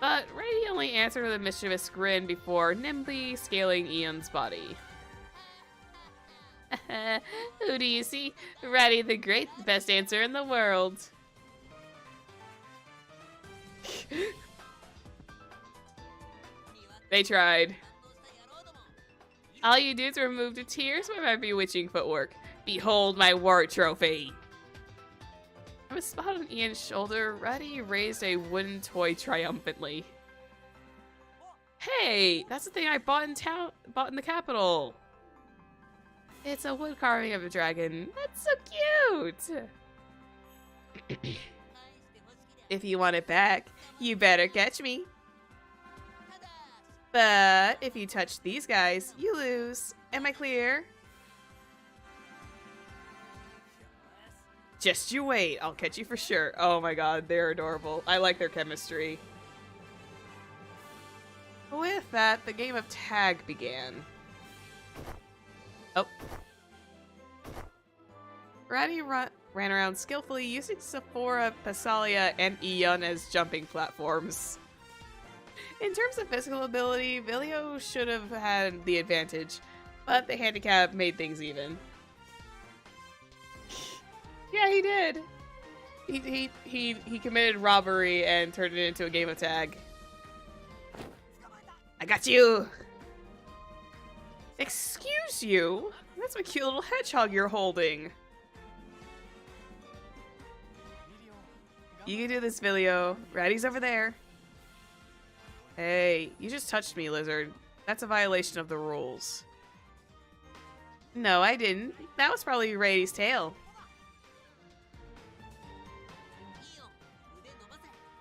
But Ratty only answered with a mischievous grin before nimbly scaling Ian's body. Who do you see? Ratty the Great, the best dancer in the world. They tried. All you dudes were moved to tears by my bewitching footwork. Behold my war trophy. From a spot on Ian's shoulder, Ratty raised a wooden toy triumphantly. Hey, that's the thing I bought in the capital. It's a wood carving of a dragon. That's so cute. If you want it back, you better catch me. But if you touch these guys, you lose. Am I clear? Just you wait. I'll catch you for sure. Oh my god, they're adorable. I like their chemistry. With that, the game of tag began. Oh. Ratty ran around skillfully using Sephora, Passalia, and Eon as jumping platforms. In terms of physical ability, Vilio should have had the advantage, but the handicap made things even. Yeah, he did. He committed robbery and turned it into a game of tag. I got you! Excuse you? That's a cute little hedgehog you're holding. You can do this, Vilio. Ratty's over there. Hey, you just touched me, lizard. That's a violation of the rules. No, I didn't. That was probably Ratty's tail.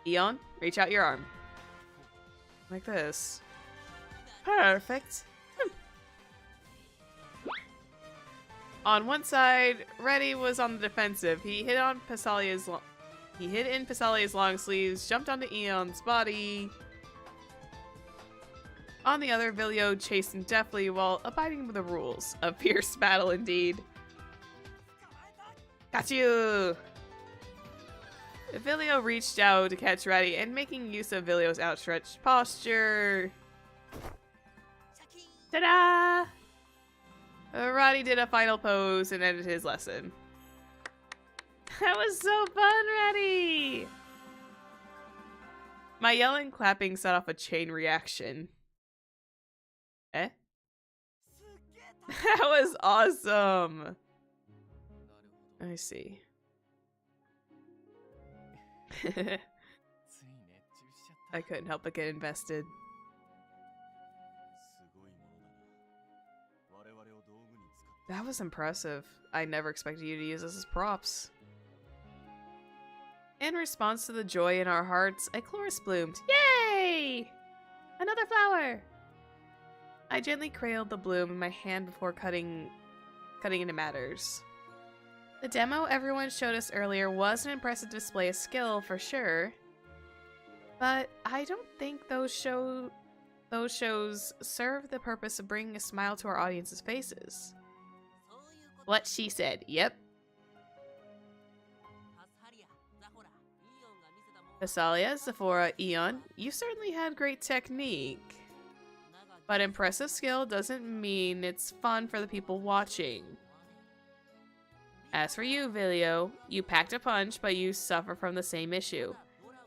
Eon, reach out your arm. Like this. Perfect. On one side, Ratty was on the defensive. He hit in Passalia's long sleeves, jumped onto Eon's body. On the other, Vilio chased him deftly while abiding with the rules. A fierce battle indeed. Got you! Vilio reached out to catch Ratty and making use of Vilio's outstretched posture. Ta-da! Ratty did a final pose and ended his lesson. That was so fun, Ratty! My yelling clapping set off a chain reaction. Eh? That was awesome! I see. I couldn't help but get invested. That was impressive. I never expected you to use this as props. In response to the joy in our hearts, a chloris bloomed. Yay! Another flower! I gently cradled the bloom in my hand before cutting into matters. The demo everyone showed us earlier was an impressive display of skill for sure, but I don't think those shows serve the purpose of bringing a smile to our audience's faces. What she said, yep. Vesalia, Zephyr, Eon, you certainly had great technique. But impressive skill doesn't mean it's fun for the people watching. As for you, Vilio, you packed a punch, but you suffer from the same issue.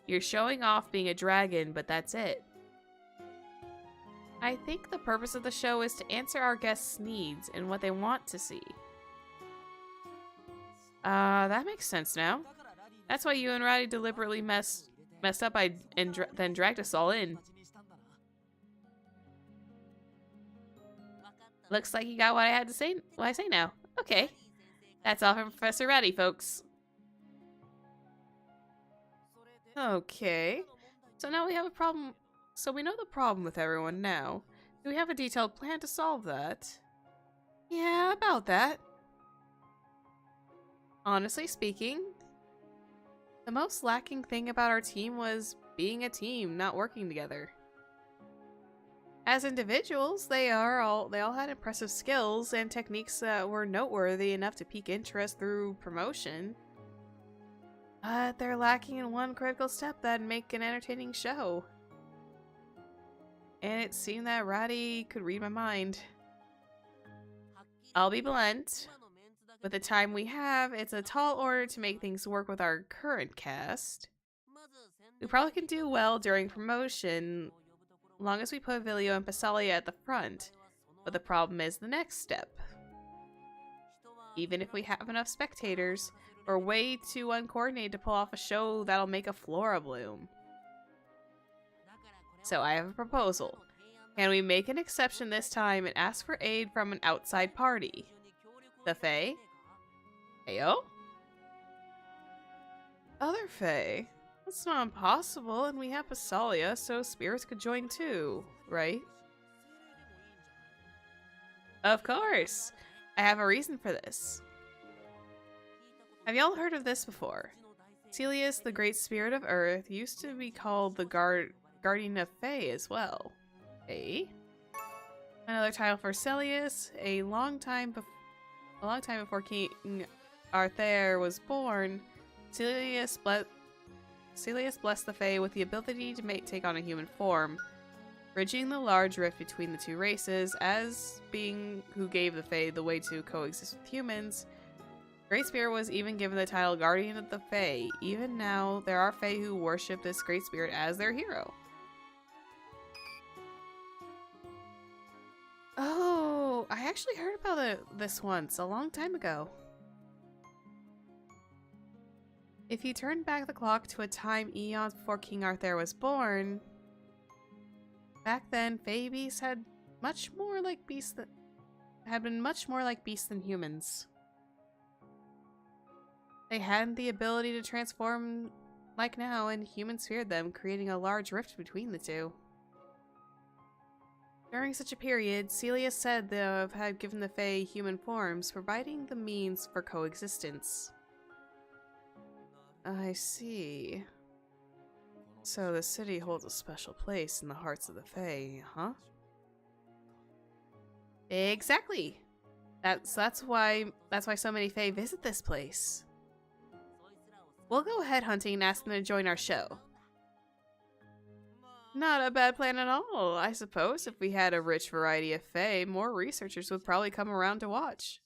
You're showing off being a dragon, but that's it. I think the purpose of the show is to answer our guests' needs and what they want to see. That makes sense now. That's why you and Ratty deliberately messed up and then dragged us all in. Looks like you got what I had to say. What I say now. Okay, that's all from Professor Ratty, folks. Okay, so now we have a problem. So we know the problem with everyone now. Do we have a detailed plan to solve that? Yeah, about that. Honestly speaking, the most lacking thing about our team was being a team, not working together. As individuals, they all had impressive skills and techniques that were noteworthy enough to pique interest through promotion. But they're lacking in one critical step that'd make an entertaining show. And it seemed that Ratty could read my mind. I'll be blunt. With the time we have, it's a tall order to make things work with our current cast. We probably can do well during promotion, long as we put Vilio and Pasalia at the front. But the problem is the next step. Even if we have enough spectators, we're way too uncoordinated to pull off a show that'll make a flora bloom. So I have a proposal. Can we make an exception this time and ask for aid from an outside party? The Fae? Heyo? Other Fae? That's not impossible, and we have Pasalia, so spirits could join too, right? Of course! I have a reason for this. Have y'all heard of this before? Celius, the great spirit of Earth, used to be called the Guardian of Fae as well. Eh? Another title for Celius, a long time before King Arthur was born, Celius blessed the Fae with the ability to take on a human form, bridging the large rift between the two races. As being who gave the Fae the way to coexist with humans, Great Spirit was even given the title Guardian of the Fae. Even now, there are Fae who worship this Great Spirit as their hero. Oh, I actually heard about this once, a long time ago. If you turn back the clock to a time eons before King Arthur was born, back then, Fae beasts had been much more like beasts than humans. They hadn't the ability to transform like now, and humans feared them, creating a large rift between the two. During such a period, Celius said they had given the Fae human forms, providing the means for coexistence. I see. So the city holds a special place in the hearts of the Fae, huh? Exactly. That's why so many Fae visit this place. We'll go head hunting and ask them to join our show. Not a bad plan at all. I suppose if we had a rich variety of Fae, more researchers would probably come around to watch.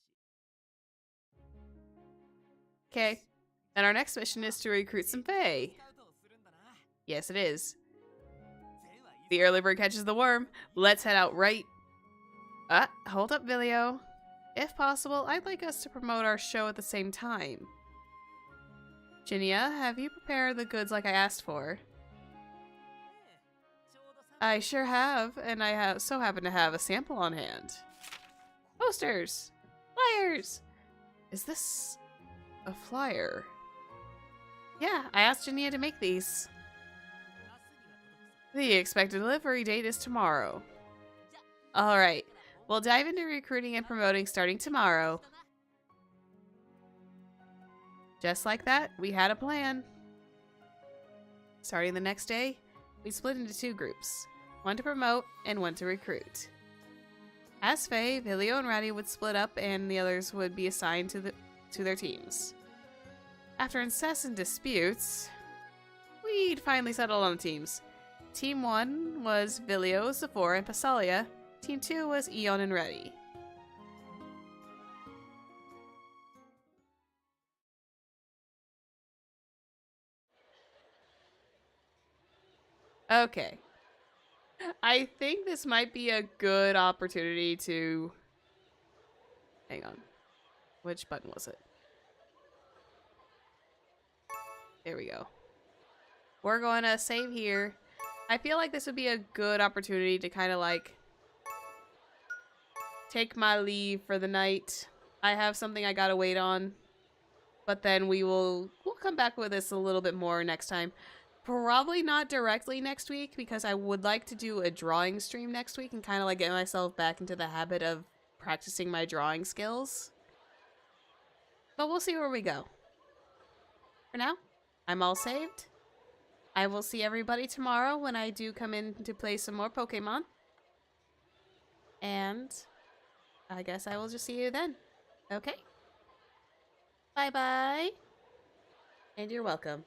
Okay, and our next mission is to recruit some Fae. Yes, it is. The early bird catches the worm. Let's head out right... hold up, Vilio. If possible, I'd like us to promote our show at the same time. Jinya, have you prepared the goods like I asked for? I sure have, and I so happen to have a sample on hand. Posters! Flyers! Is this a flyer? Yeah, I asked Jania to make these. The expected delivery date is tomorrow. Alright, we'll dive into recruiting and promoting starting tomorrow. Just like that, we had a plan. Starting the next day, we split into 2 groups. One to promote and one to recruit. As Faye, Vilio and Ratty would split up and the others would be assigned to their teams. After incessant disputes, we'd finally settled on the teams. Team 1 was Vilio, Zephyr, and Pasalia. Team 2 was Eon and Reddy. Okay. I think this might be a good opportunity to... Hang on. Which button was it? There we go. We're going to save here. I feel like this would be a good opportunity to kind of like take my leave for the night. I have something I gotta wait on, but then we'll come back with this a little bit more next time. Probably not directly next week because I would like to do a drawing stream next week and kind of like get myself back into the habit of practicing my drawing skills. But we'll see where we go. For now, I'm all saved. I will see everybody tomorrow when I do come in to play some more Pokemon. And I guess I will just see you then. Okay? Bye-bye. And you're welcome.